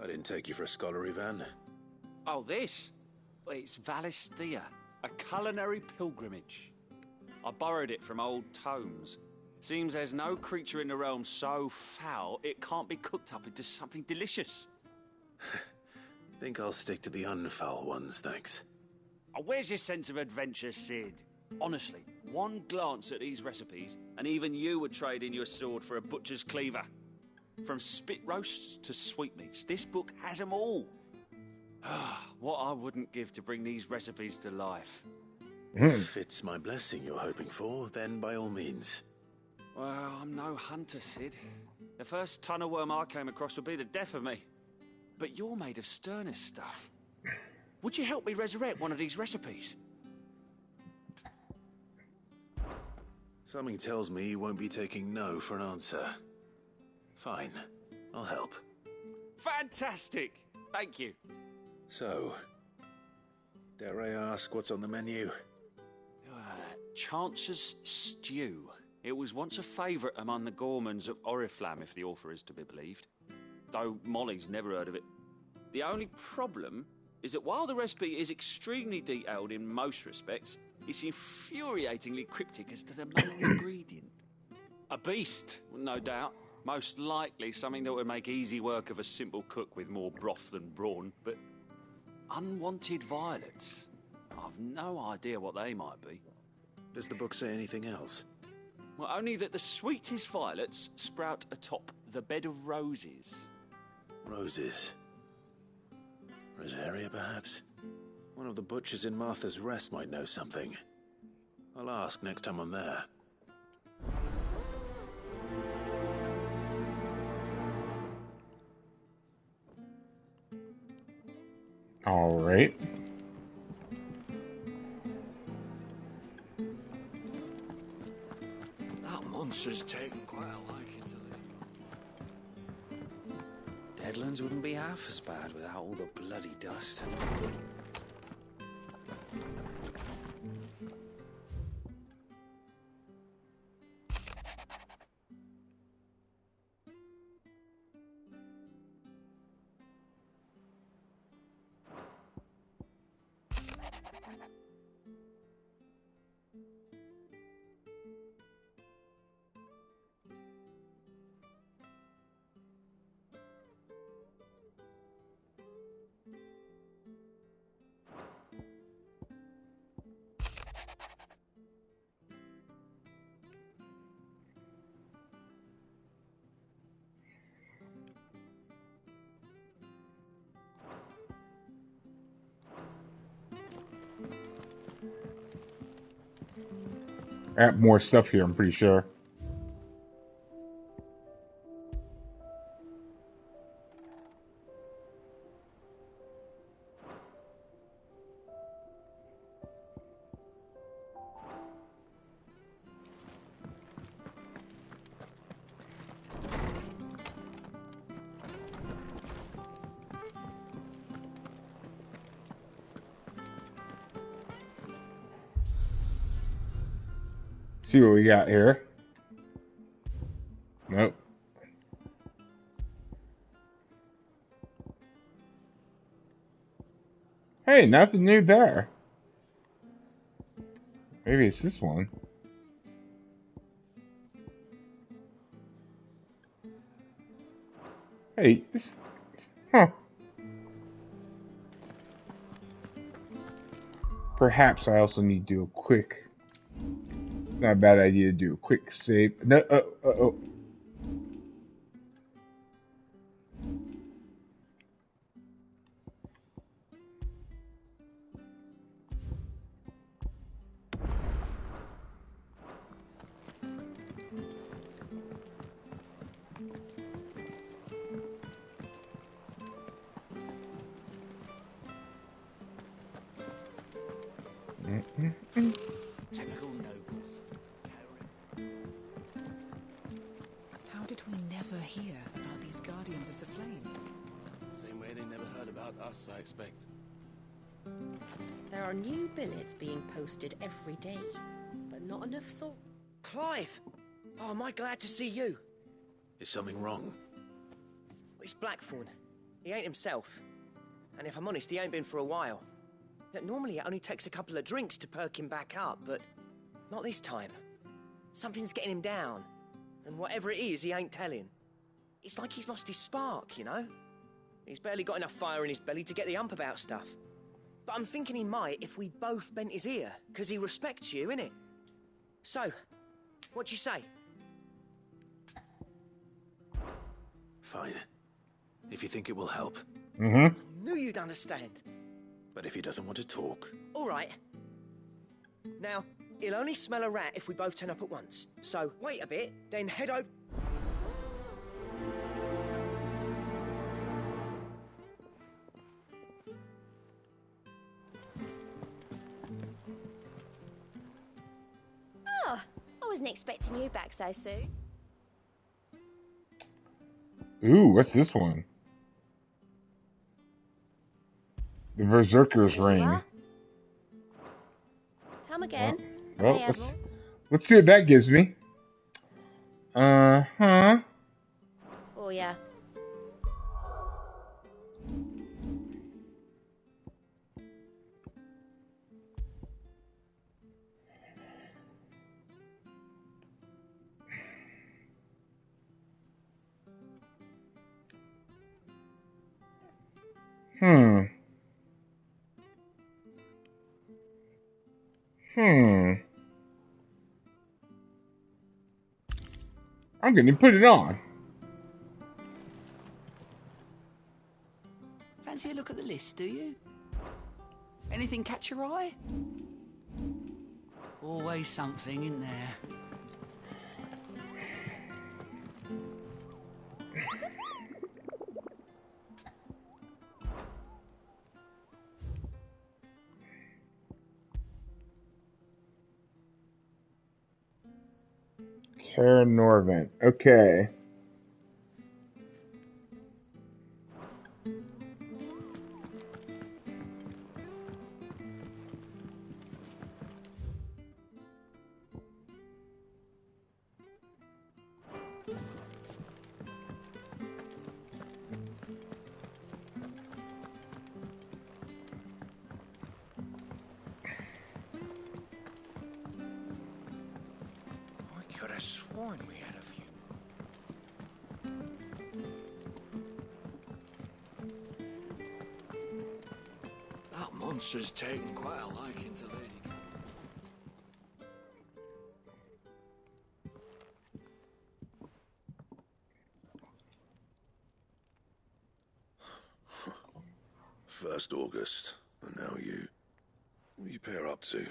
I didn't take you for a scholar, Ivan. Oh, this? Well, it's Valisthea, a culinary pilgrimage. I borrowed it from old tomes. Seems there's no creature in the realm so foul it can't be cooked up into something delicious. Think I'll stick to the unfoul ones, thanks. Oh, where's your sense of adventure, Sid? Honestly, one glance at these recipes, and even you would trade in your sword for a butcher's cleaver. From spit roasts to sweetmeats, this book has them all. What I wouldn't give to bring these recipes to life. If it's my blessing you're hoping for, then by all means. Well, I'm no hunter, Sid. The first tunnel worm I came across would be the death of me. But you're made of sterner stuff. Would you help me resurrect one of these recipes? Something tells me you won't be taking no for an answer. Fine, I'll help. Fantastic! Thank you. So, dare I ask what's on the menu? Chance's Stew. It was once a favourite among the Gormans of Oriflamme, if the author is to be believed. Though Molly's never heard of it. The only problem is that while the recipe is extremely detailed in most respects, it's infuriatingly cryptic as to the main ingredient. A beast, no doubt. Most likely something that would make easy work of a simple cook with more broth than brawn, but unwanted violets. I've no idea what they might be. Does the book say anything else? Well, only that the sweetest violets sprout atop the bed of roses. Roses. Rosaria, perhaps? One of the butchers in Martha's Rest might know something. I'll ask next time I'm there. All right. That monster's taken quite a liking to live. Deadlands wouldn't be half as bad without all the bloody dust. I got more stuff here, I'm pretty sure. See what we got here. Nope. Hey, nothing new there. Maybe it's this one. Hey, this... Huh. Perhaps I also need to do a quick... Not a bad idea to do a quick save. No, oh. Typical nobles. How did we never hear about these Guardians of the Flame? Same way they never heard about us, I expect. There are new billets being posted every day, but not enough salt. Clive! Oh, am I glad to see you? Is something wrong? It's Blackthorn. He ain't himself. And if I'm honest, he ain't been for a while. That normally it only takes a couple of drinks to perk him back up, but not this time. Something's getting him down. And whatever it is, he ain't telling. It's like he's lost his spark, you know? He's barely got enough fire in his belly to get the ump about stuff. But I'm thinking he might if we both bent his ear, because he respects you, innit? So, what do you say? Fine. If you think it will help. Mm-hmm. Knew you'd understand. But if he doesn't want to talk... All right. Now, he'll only smell a rat if we both turn up at once. So, wait a bit, then head over... Oh, I wasn't expecting you back so soon. Ooh, what's this one? The Berserker's Ring. Come again. Well, let's see what that gives me. Uh-huh. Oh, yeah. I'm gonna put it on. Fancy a look at the list, do you? Anything catch your eye? Always something in there. Sarah Norvent. Okay. I could have sworn we had a few. That monster's taken quite a liking to Lady. First August, and now you. What are you pair up to?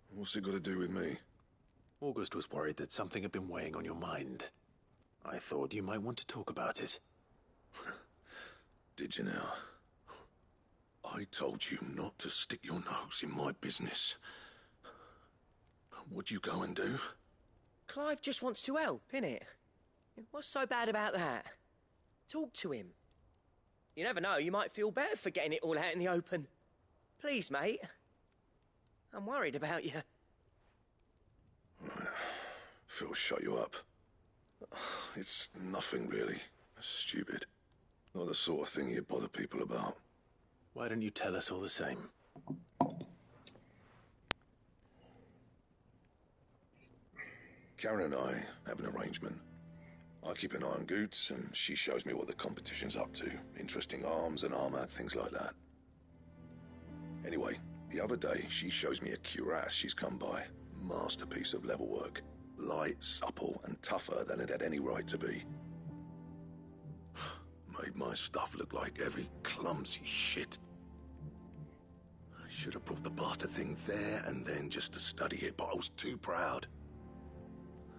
What's it got to do with me? August was worried that something had been weighing on your mind. I thought you might want to talk about it. Did you now? I told you not to stick your nose in my business. What'd you go and do? Clive just wants to help, innit? What's so bad about that? Talk to him. You never know, you might feel better for getting it all out in the open. Please, mate. I'm worried about you. Phil shut you up. It's nothing really. Stupid. Not the sort of thing you bother people about. Why don't you tell us all the same? Karen and I have an arrangement. I keep an eye on Goots, and she shows me what the competition's up to. Interesting arms and armor, things like that. Anyway, the other day, she shows me a cuirass she's come by. Masterpiece of level work. Light, supple, and tougher than it had any right to be. Made my stuff look like every clumsy shit. I should have brought the bastard thing there and then just to study it, but I was too proud.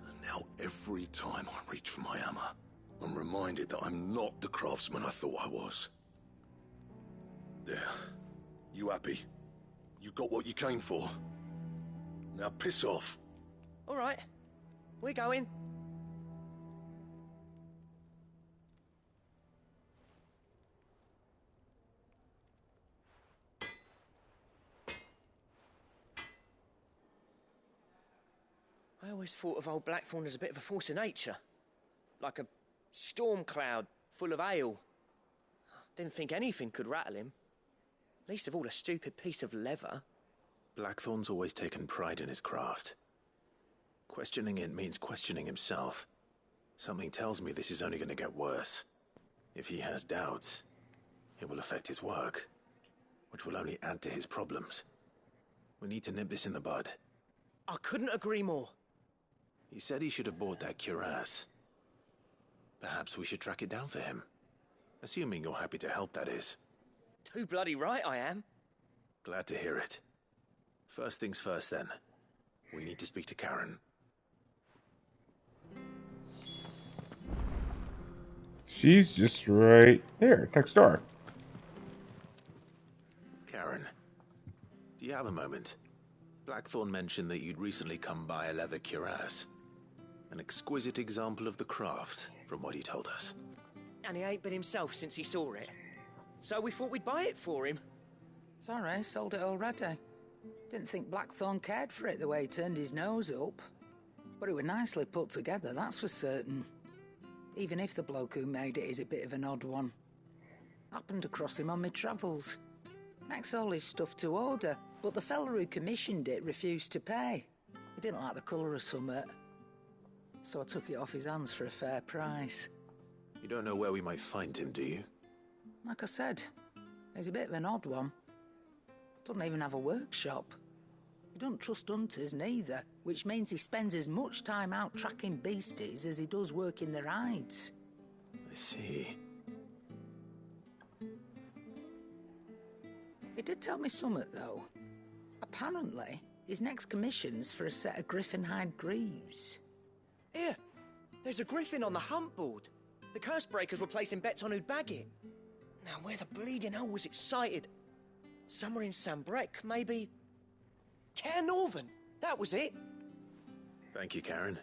And now every time I reach for my hammer, I'm reminded that I'm not the craftsman I thought I was. There. You happy? You got what you came for? Now piss off. All right. We're going. I always thought of old Blackthorn as a bit of a force of nature. Like a storm cloud full of hail. Didn't think anything could rattle him. Least of all a stupid piece of leather. Blackthorn's always taken pride in his craft. Questioning it means questioning himself. Something tells me this is only going to get worse. If he has doubts, it will affect his work, which will only add to his problems. We need to nip this in the bud. I couldn't agree more. He said he should have bought that cuirass. Perhaps we should track it down for him. Assuming you're happy to help, that is. Too bloody right I am. Glad to hear it. First things first, then. We need to speak to Karen. She's just right there, next door. Karen, do you have a moment? Blackthorn mentioned that you'd recently come by a leather cuirass. An exquisite example of the craft, from what he told us. And he ain't been himself since he saw it. So we thought we'd buy it for him. Sorry, sold it already. Didn't think Blackthorn cared for it the way he turned his nose up. But it was nicely put together, that's for certain. Even if the bloke who made it is a bit of an odd one. Happened across him on my travels. Makes all his stuff to order, but the fella who commissioned it refused to pay. He didn't like the colour of summit. So I took it off his hands for a fair price. You don't know where we might find him, do you? Like I said, he's a bit of an odd one. Doesn't even have a workshop. He doesn't trust hunters neither, which means he spends as much time out tracking beasties as he does working their hides. I see. He did tell me something, though. Apparently, his next commission's for a set of griffin hide greaves. Here, there's a griffin on the hunt board. The curse breakers were placing bets on who'd bag it. Now, where the bleeding hell was it sighted? Somewhere in Sambrec, maybe... Cairn Northern, that was it. Thank you, Karen.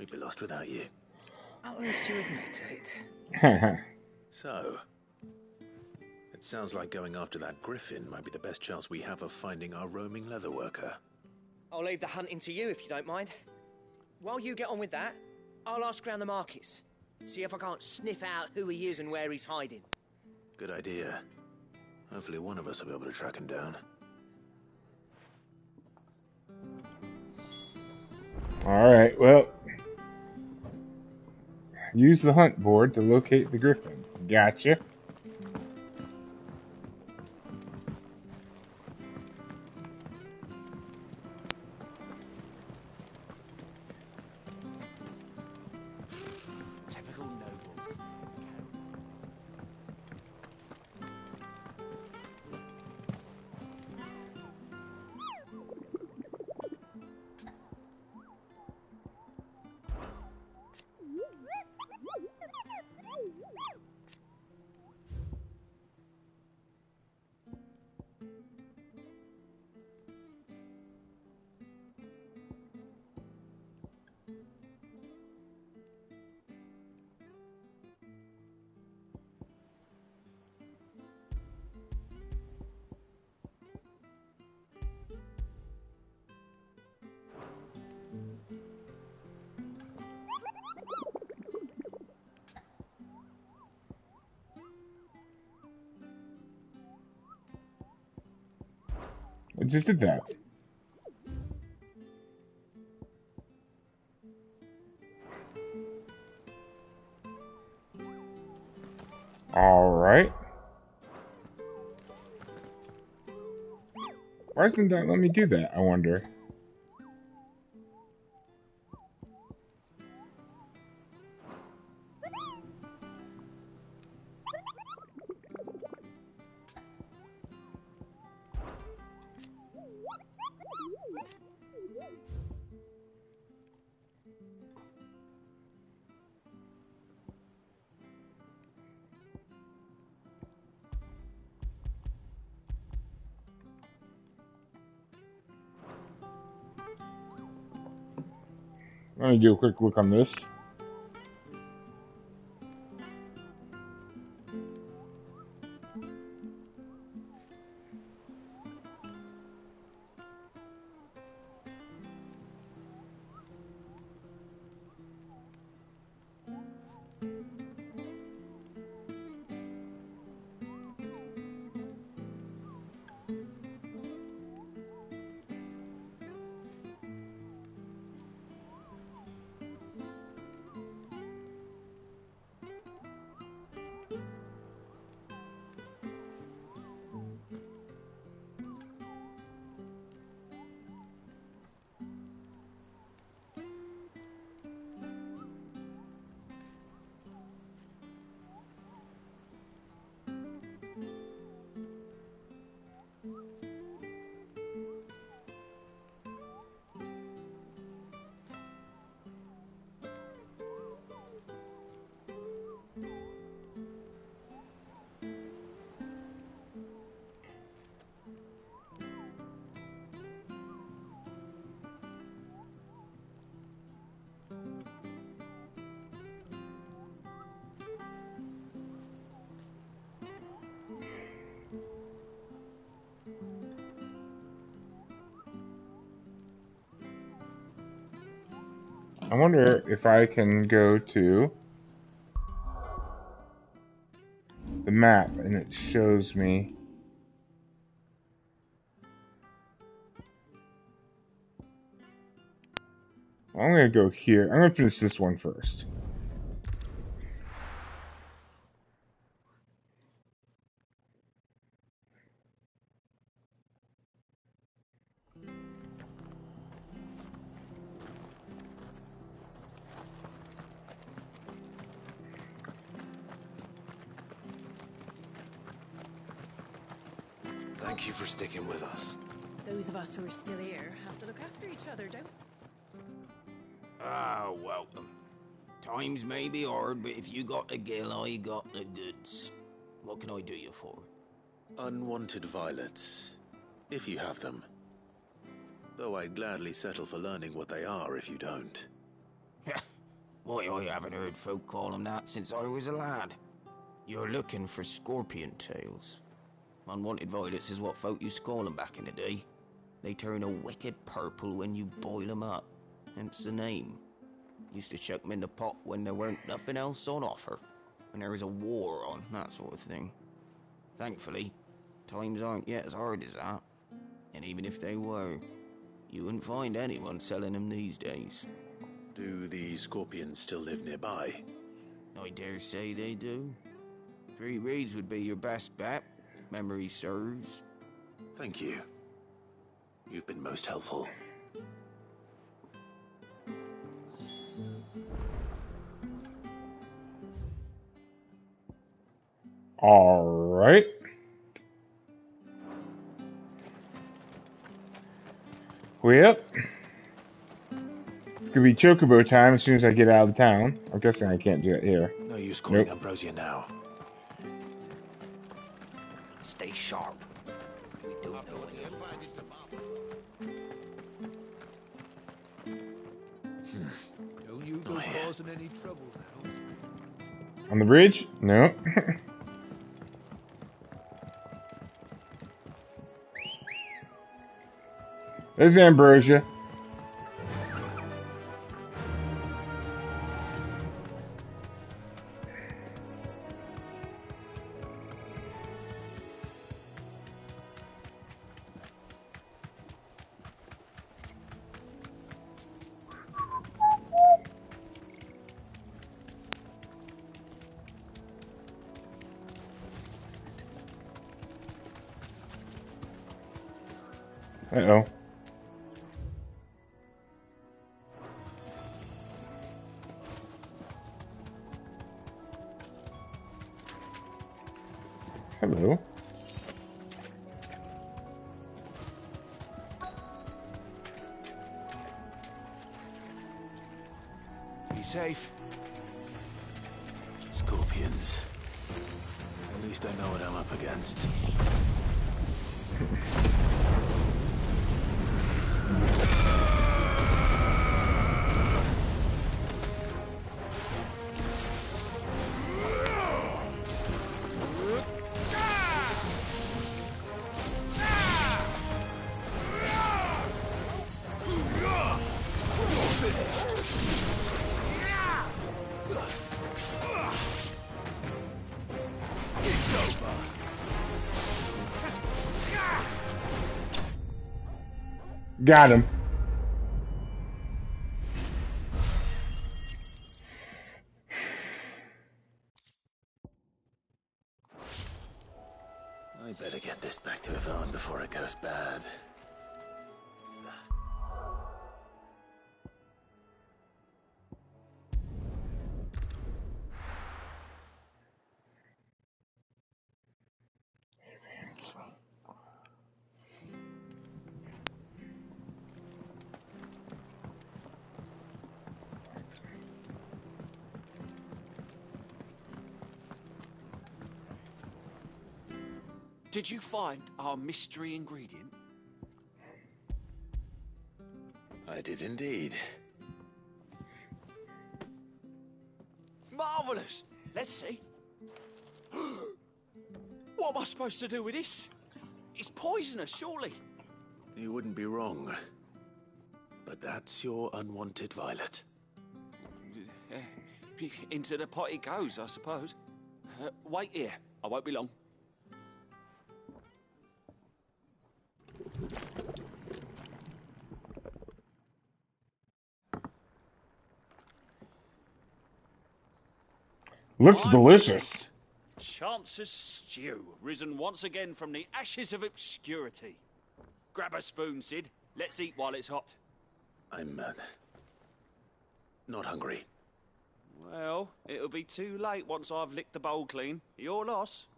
We'd be lost without you. At least you admit it. So, it sounds like going after that griffin might be the best chance we have of finding our roaming leatherworker. I'll leave the hunting to you if you don't mind. While you get on with that, I'll ask around the markets. See if I can't sniff out who he is and where he's hiding. Good idea. Hopefully one of us will be able to track him down. Alright, well. Use the hunt board to locate the griffin. Gotcha. Typical nobles. I just did that. Alright. Why doesn't that let me do that, I wonder? Let me do a quick look on this. I wonder if I can go to the map and it shows me. I'm going to go here. I'm going to finish this one first. Thank you for sticking with us. Those of us who are still here have to look after each other, don't we? Ah, welcome. Times may be hard, but if you got the gill, I got the goods. What can I do you for? Unwanted violets, if you have them. Though I'd gladly settle for learning what they are if you don't. Why, I haven't heard folk call 'em that since I was a lad. You're looking for scorpion tails. Unwanted violets is what folk used to call 'em back in the day. They turn a wicked purple when you boil 'em up, hence the name. Used to chuck 'em in the pot when there weren't nothing else on offer, when there was a war on, that sort of thing. Thankfully, times aren't yet as hard as that. And even if they were, you wouldn't find anyone selling them these days. Do the scorpions still live nearby? I dare say they do. 3 Reeds would be your best bet, if memory serves. Thank you. You've been most helpful. All right. Well, it's gonna be chocobo time as soon as I get out of town. I'm guessing I can't do it here. No use calling Ambrosia now. Stay sharp. We don't know what the Empire is to Don't you go causing any trouble now. On the bridge? No. There's Ambrosia. Uh-oh. Hello. Be safe. Scorpions. At least I know what I'm up against. Got him. I better get this back to Yvonne before it goes bad. Did you find our mystery ingredient? I did indeed. Marvellous! Let's see. What am I supposed to do with this? It's poisonous, surely. You wouldn't be wrong. But that's your unwanted violet. Into the pot it goes, I suppose. Wait here. I won't be long. Looks delicious. Chance's stew, risen once again from the ashes of obscurity. Grab a spoon, Sid. Let's eat while it's hot. I'm not hungry. Well, it'll be too late once I've licked the bowl clean. Your loss.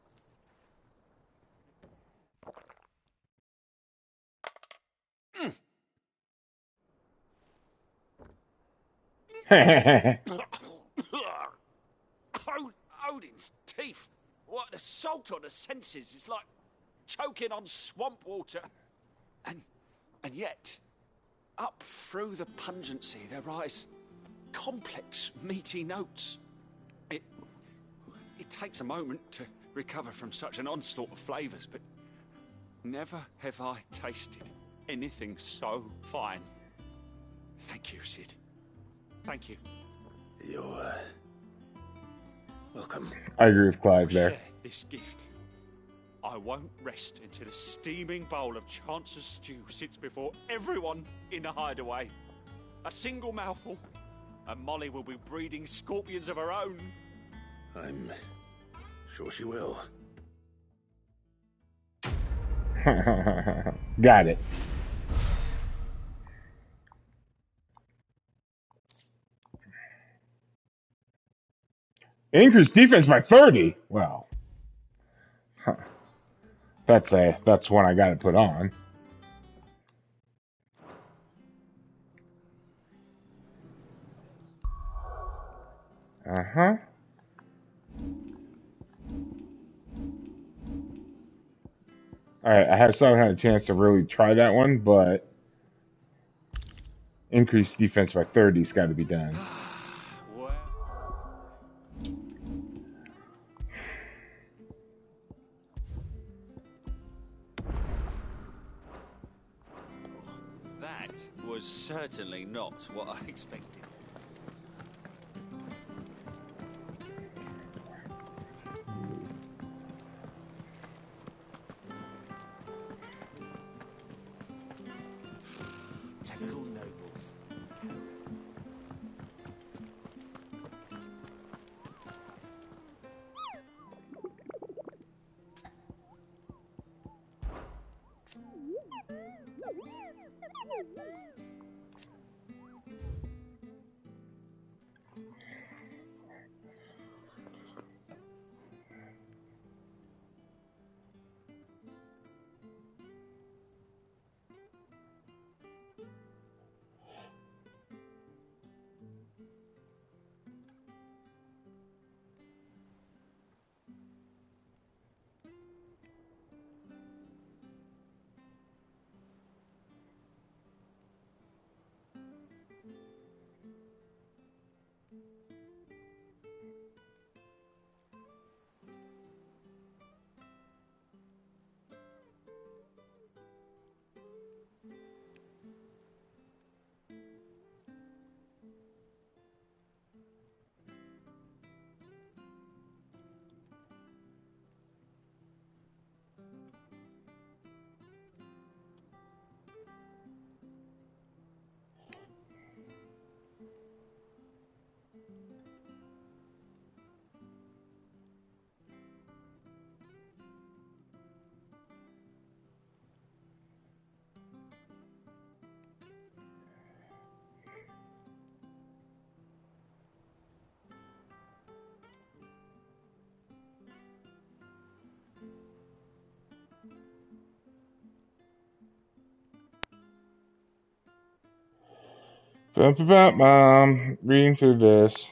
Odin's teeth. What an assault on the senses. It's like choking on swamp water. And yet, up through the pungency there rise complex, meaty notes. It takes a moment to recover from such an onslaught of flavours, but never have I tasted anything so fine. Thank you, Sid. Thank you. You're welcome. I agree with Clive there. Share this gift. I won't rest until a steaming bowl of Chancer's stew sits before everyone in the hideaway. A single mouthful, and Molly will be breeding scorpions of her own. I'm sure she will. Got it. Increase defense by 30. Well, that's one I got to put on. Uh-huh. Alright, I haven't had a chance to really try that one, but increased defense by 30's got to be done. That was certainly not what I expected. Typical nobles. Reading through this.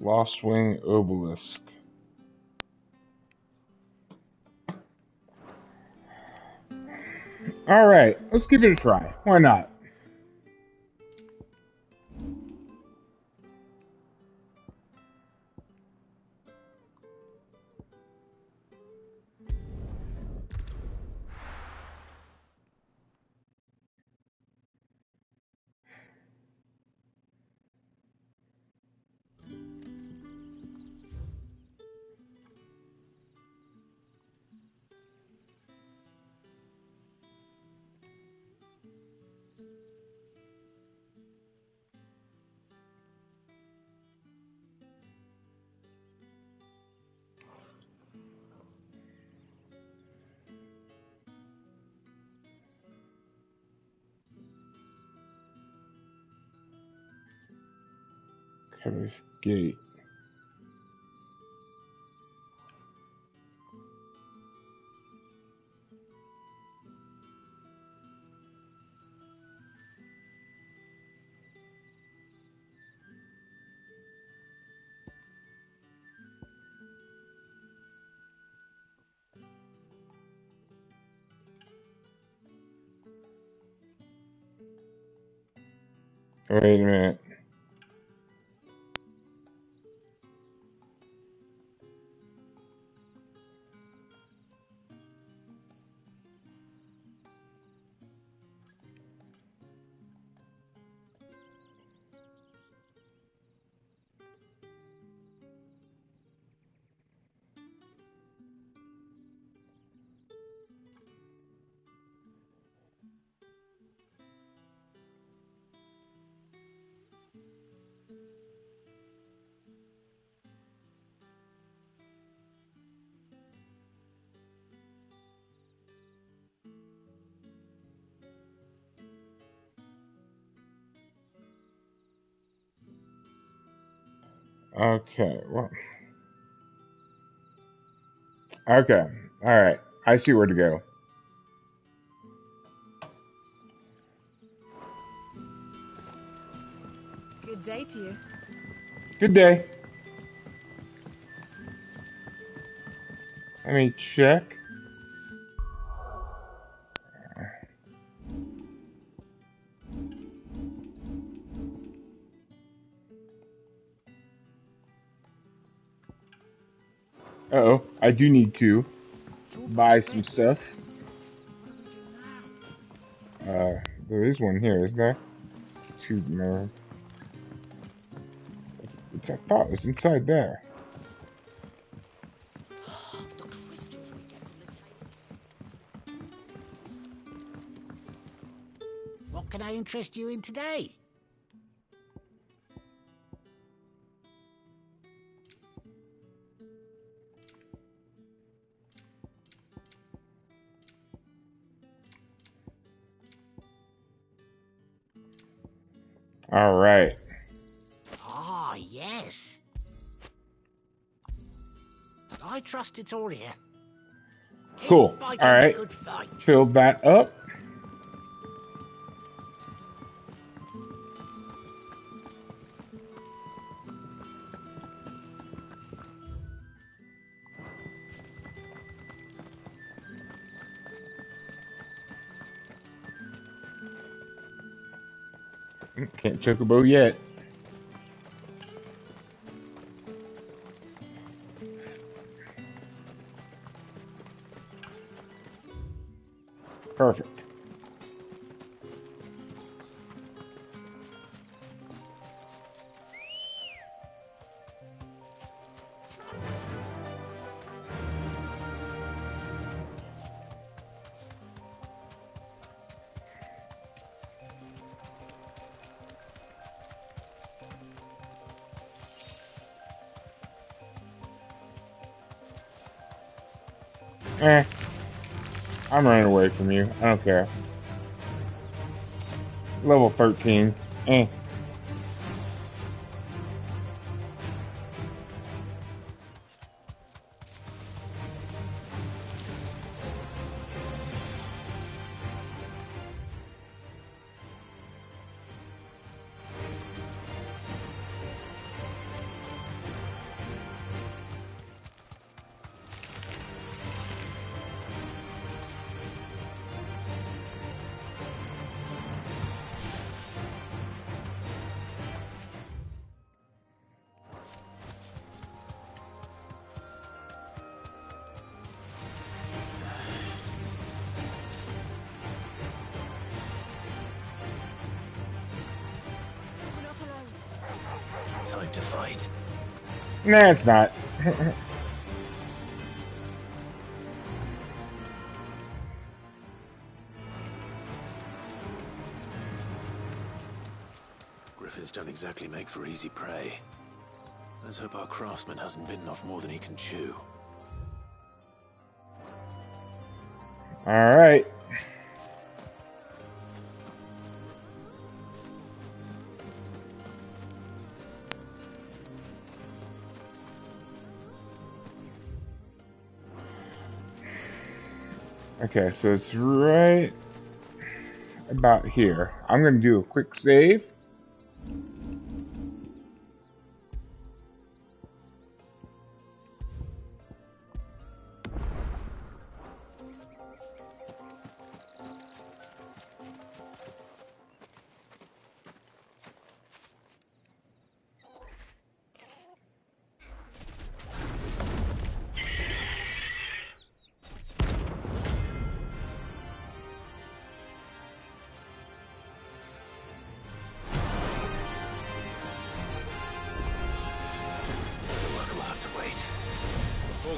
Lost Wing Obelisk. Alright, let's give it a try. Why not? Kevin's Gate. Wait a minute. Okay, well. Okay, alright. I see where to go. Good day to you. Good day. Let me check. Uh-oh, I do need to buy some stuff. There is one here, isn't there? Two more. I thought it was inside there. What can I interest you in today? Alright. Ah, yes. I trust it's all here. Keep Cool. fighting Alright. the good fight. Fill that up. Can't chocobo yet. Perfect. I'm running away from you. I don't care. Level 13. Time to fight. Nah, it's not. Griffins don't exactly make for easy prey. Let's hope our craftsman hasn't bitten off more than he can chew. Alright. Okay, so it's right about here. I'm going to do a quick save.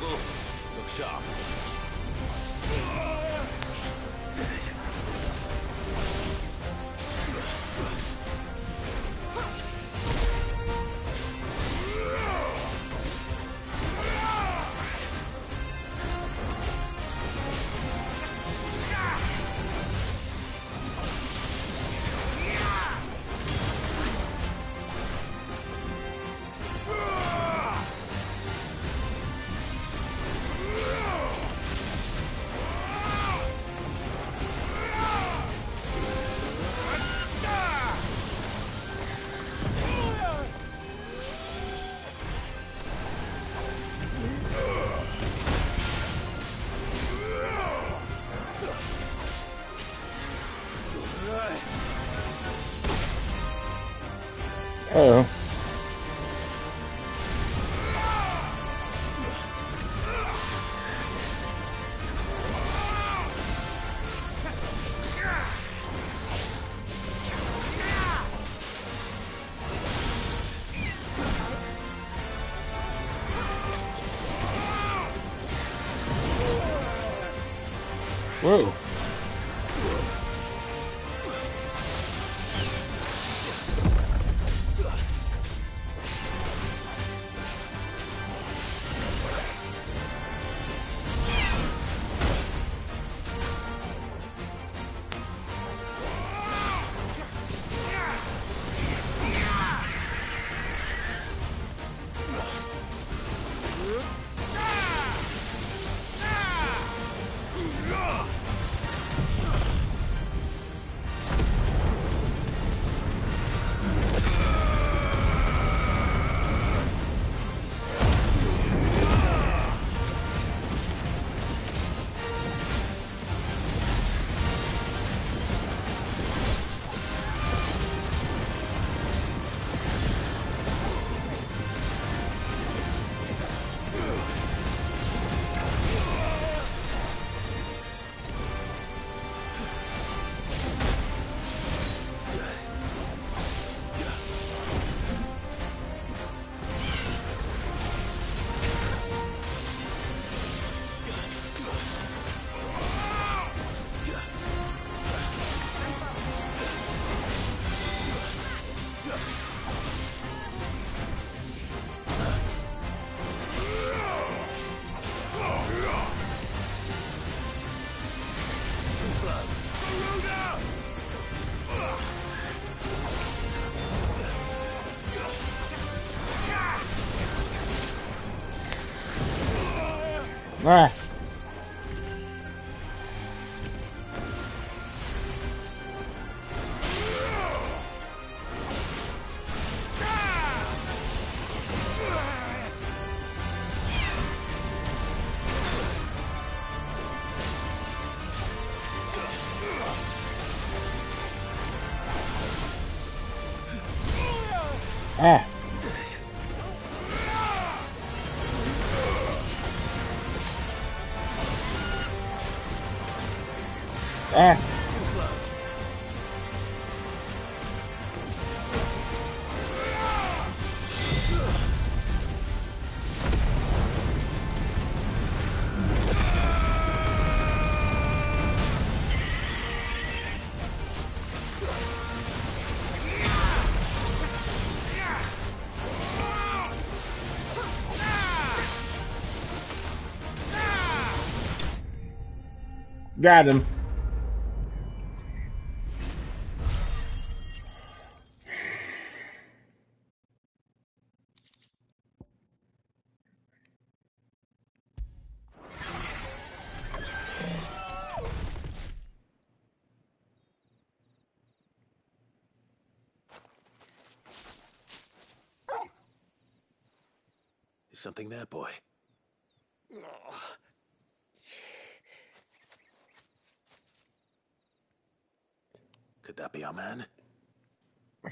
Look sharp. Oh. Whoa. Ah. Ah. Ah. Got him. Is something there, boy? Could that be our man? Are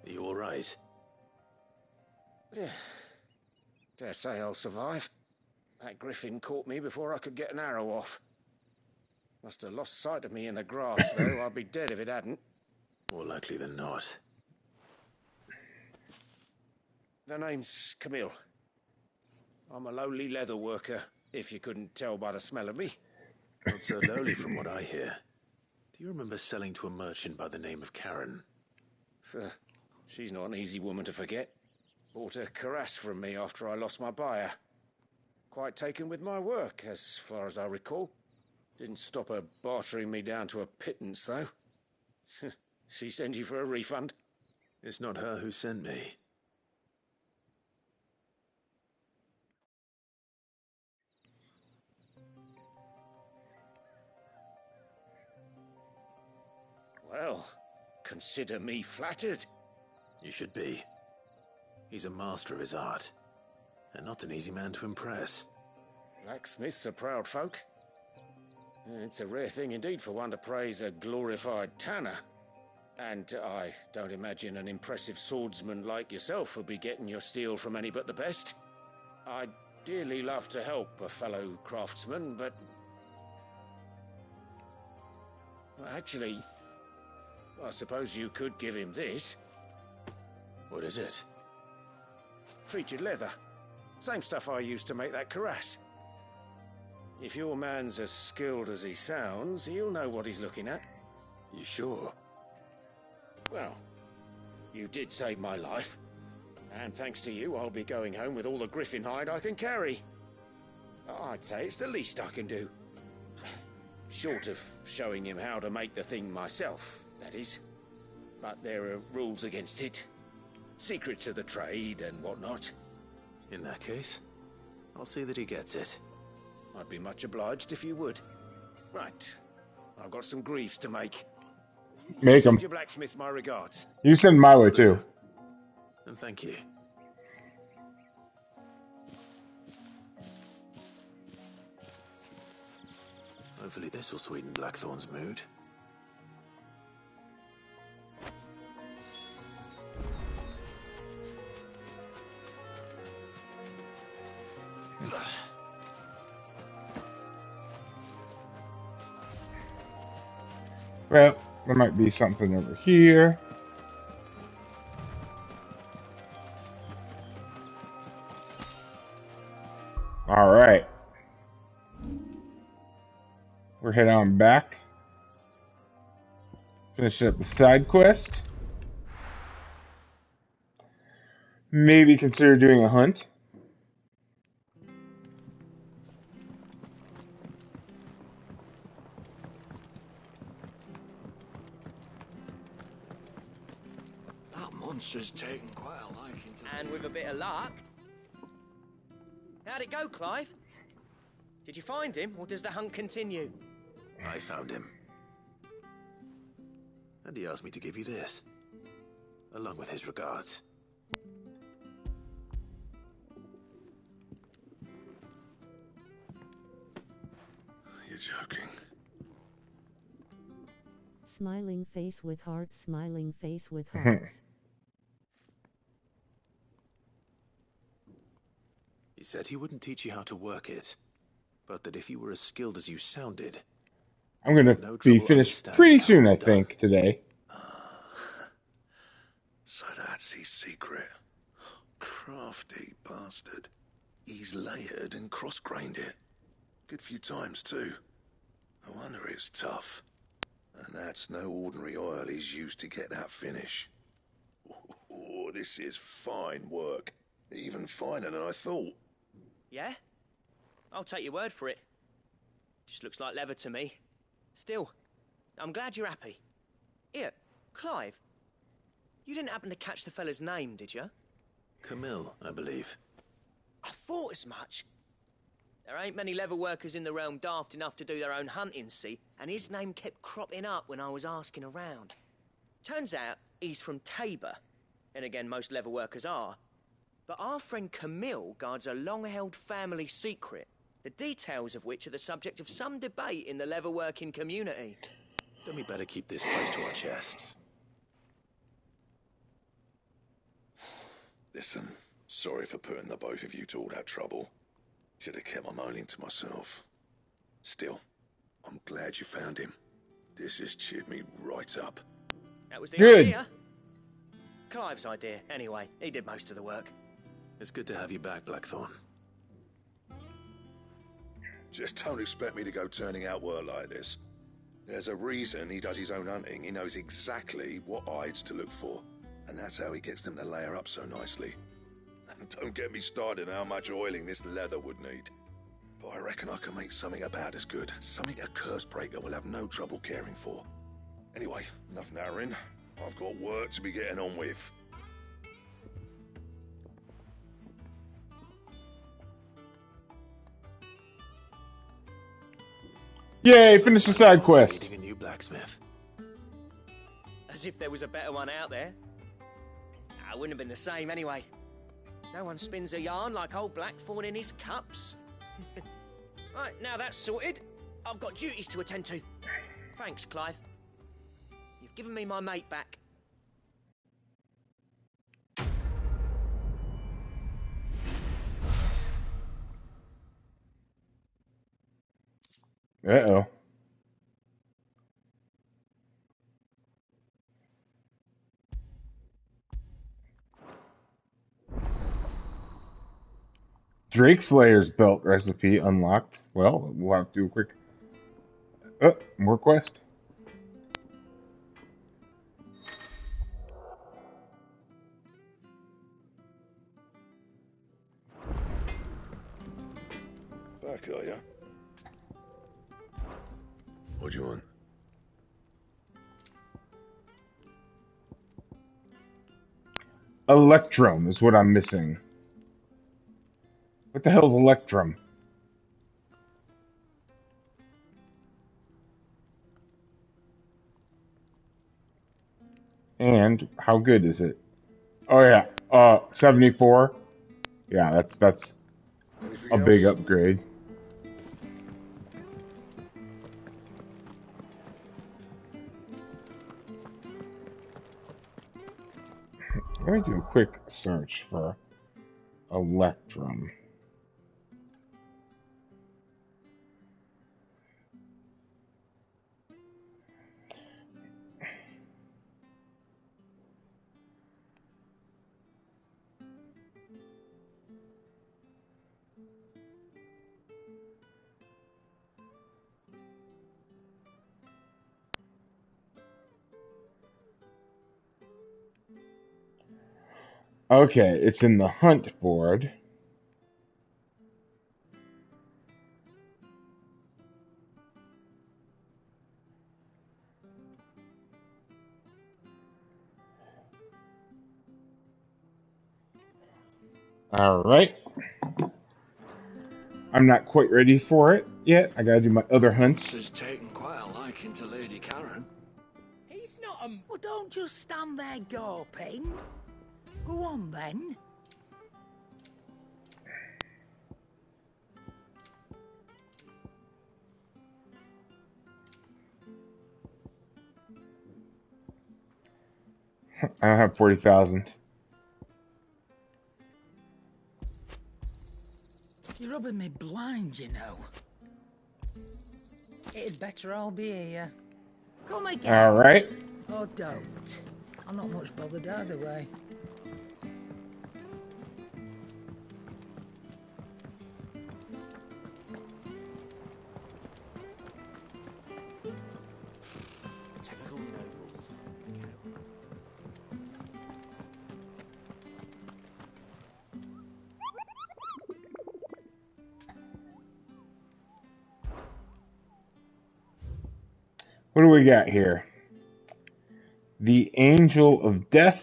you all right? Dare say I'll survive. That griffin caught me before I could get an arrow off. Must have lost sight of me in the grass, though. I'd be dead if it hadn't. More likely than not. The name's Camille. I'm a lowly leather worker, if you couldn't tell by the smell of me. Not so lowly from what I hear. Do you remember selling to a merchant by the name of Karen? She's not an easy woman to forget. Bought a cuirass from me after I lost my buyer. Quite taken with my work, as far as I recall. Didn't stop her bartering me down to a pittance, though. She sent you for a refund? It's not her who sent me. Well, consider me flattered. You should be. He's a master of his art, and not an easy man to impress. Blacksmiths are proud folk. It's a rare thing indeed for one to praise a glorified tanner. And I don't imagine an impressive swordsman like yourself will be getting your steel from any but the best. I'd dearly love to help a fellow craftsman, but... Well, actually, I suppose you could give him this. What is it? Treated leather. Same stuff I used to make that cuirass. If your man's as skilled as he sounds, he'll know what he's looking at. You sure? Well, you did save my life. And thanks to you, I'll be going home with all the griffin hide I can carry. I'd say it's the least I can do. Short of showing him how to make the thing myself, that is. But there are rules against it. Secrets of the trade and whatnot. In that case, I'll see that he gets it. I'd be much obliged if you would. Right. I've got some greaves to make. Make them. Send your blacksmith my regards. You send my way too. And thank you. Hopefully this will sweeten Blackthorn's mood. Well, there might be something over here. All right. We're heading on back. Finish up the side quest. Maybe consider doing a hunt. That monster's taken quite a liking to... And with a bit of luck... How'd it go, Clive? Did you find him, or does the hunt continue? I found him. And he asked me to give you this, along with his regards. You're joking. Smiling face with hearts, smiling face with hearts. He said he wouldn't teach you how to work it, but that if you were as skilled as you sounded... I'm going to be finished pretty soon, I think, today. So that's his secret. Crafty bastard. He's layered and cross-grained it. Good few times, too. No wonder it's tough. And that's no ordinary oil he's used to get that finish. Oh, this is fine work. Even finer than I thought. Yeah? I'll take your word for it. Just looks like leather to me. Still, I'm glad you're happy. Here, Clive. You didn't happen to catch the fella's name, did you? Camille, I believe. I thought as much. There ain't many leather workers in the realm daft enough to do their own hunting, see? And his name kept cropping up when I was asking around. Turns out he's from Tabor. And again, most leather workers are. But our friend Camille guards a long-held family secret, the details of which are the subject of some debate in the leather-working community. Then we better keep this close to our chests. Listen, sorry for putting the both of you to all that trouble. Should have kept my moaning to myself. Still, I'm glad you found him. This has cheered me right up. That was the Good. idea. Clive's idea, anyway. He did most of the work. It's good to have you back, Blackthorn. Just don't expect me to go turning out work like this. There's a reason he does his own hunting. He knows exactly what hides to look for. And that's how he gets them to layer up so nicely. And don't get me started on how much oiling this leather would need. But I reckon I can make something about as good. Something a Cursebreaker will have no trouble caring for. Anyway, enough narrowing. I've got work to be getting on with. Yay, finish the side quest. Needing a new blacksmith. As if there was a better one out there. It wouldn't have been the same anyway. No one spins a yarn like old Blackthorn in his cups. Right, now that's sorted. I've got duties to attend to. Thanks, Clive. You've given me my mate back. Uh-oh. Drake Slayer's belt recipe unlocked. Well, we'll have to do a quick... more quest. Back, are ya? What do you want? Electrum is what I'm missing. What the hell's Electrum? And how good is it? Oh yeah, 74. Yeah, that's a big upgrade. Let me do a quick search for Electrum. Okay, it's in the hunt board. Alright. I'm not quite ready for it yet. I gotta do my other hunts. She's taken quite a liking to Lady Karen. He's not a... Well, don't just stand there gawping. Go on, then. I don't have 40,000. You're rubbing me blind, you know. It'd better all be here. Come again. Alright. Or don't. I'm not much bothered either way. Typical nobles. What do we got here? The Angel of Death.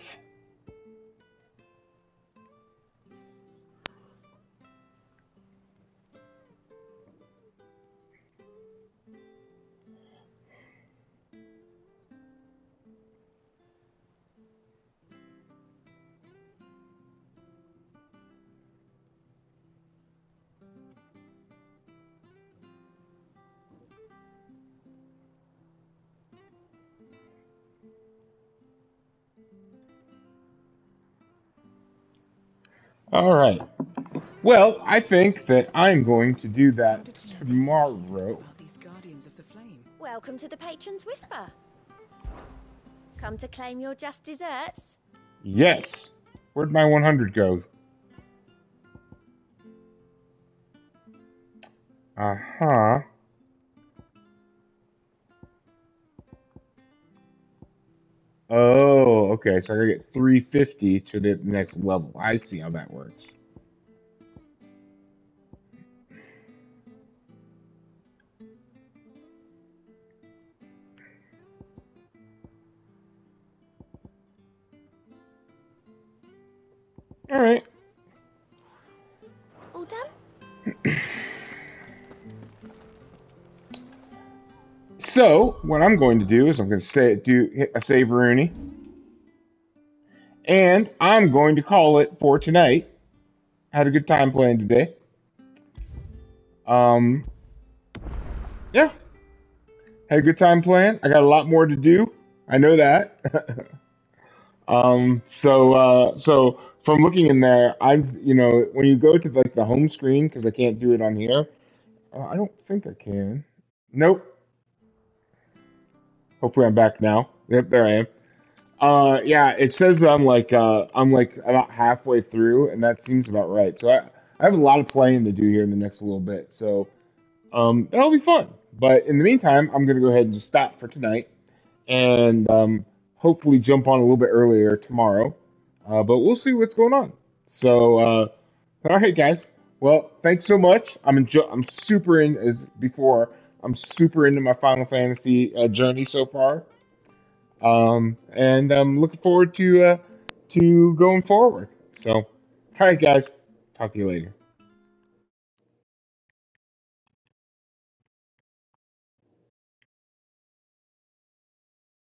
All right. Well, I think that I'm going to do that tomorrow. These guardians of the flame. Welcome to the Patron's Whisper. Come to claim your just desserts? Yes. Where'd my 100 go? Uh-huh. Oh, okay. So I gotta get 350 to the next level. I see how that works. All right. All done? So what I'm going to do is I'm going to hit a save Rooney, and I'm going to call it for tonight. Had a good time playing today. Yeah, had a good time playing. I got a lot more to do. I know that. So from looking in there, when you go to like the home screen, because I can't do it on here. I don't think I can. Nope. Hopefully I'm back now. Yep, there I am. Yeah, it says I'm like about halfway through, and that seems about right. So I have a lot of playing to do here in the next little bit. So that'll be fun. But in the meantime, I'm gonna go ahead and just stop for tonight, and hopefully jump on a little bit earlier tomorrow. But we'll see what's going on. So all right, guys. Well, thanks so much. I'm super in as before. I'm super into my Final Fantasy journey so far. And I'm looking forward to going forward. So, all right, guys. Talk to you later.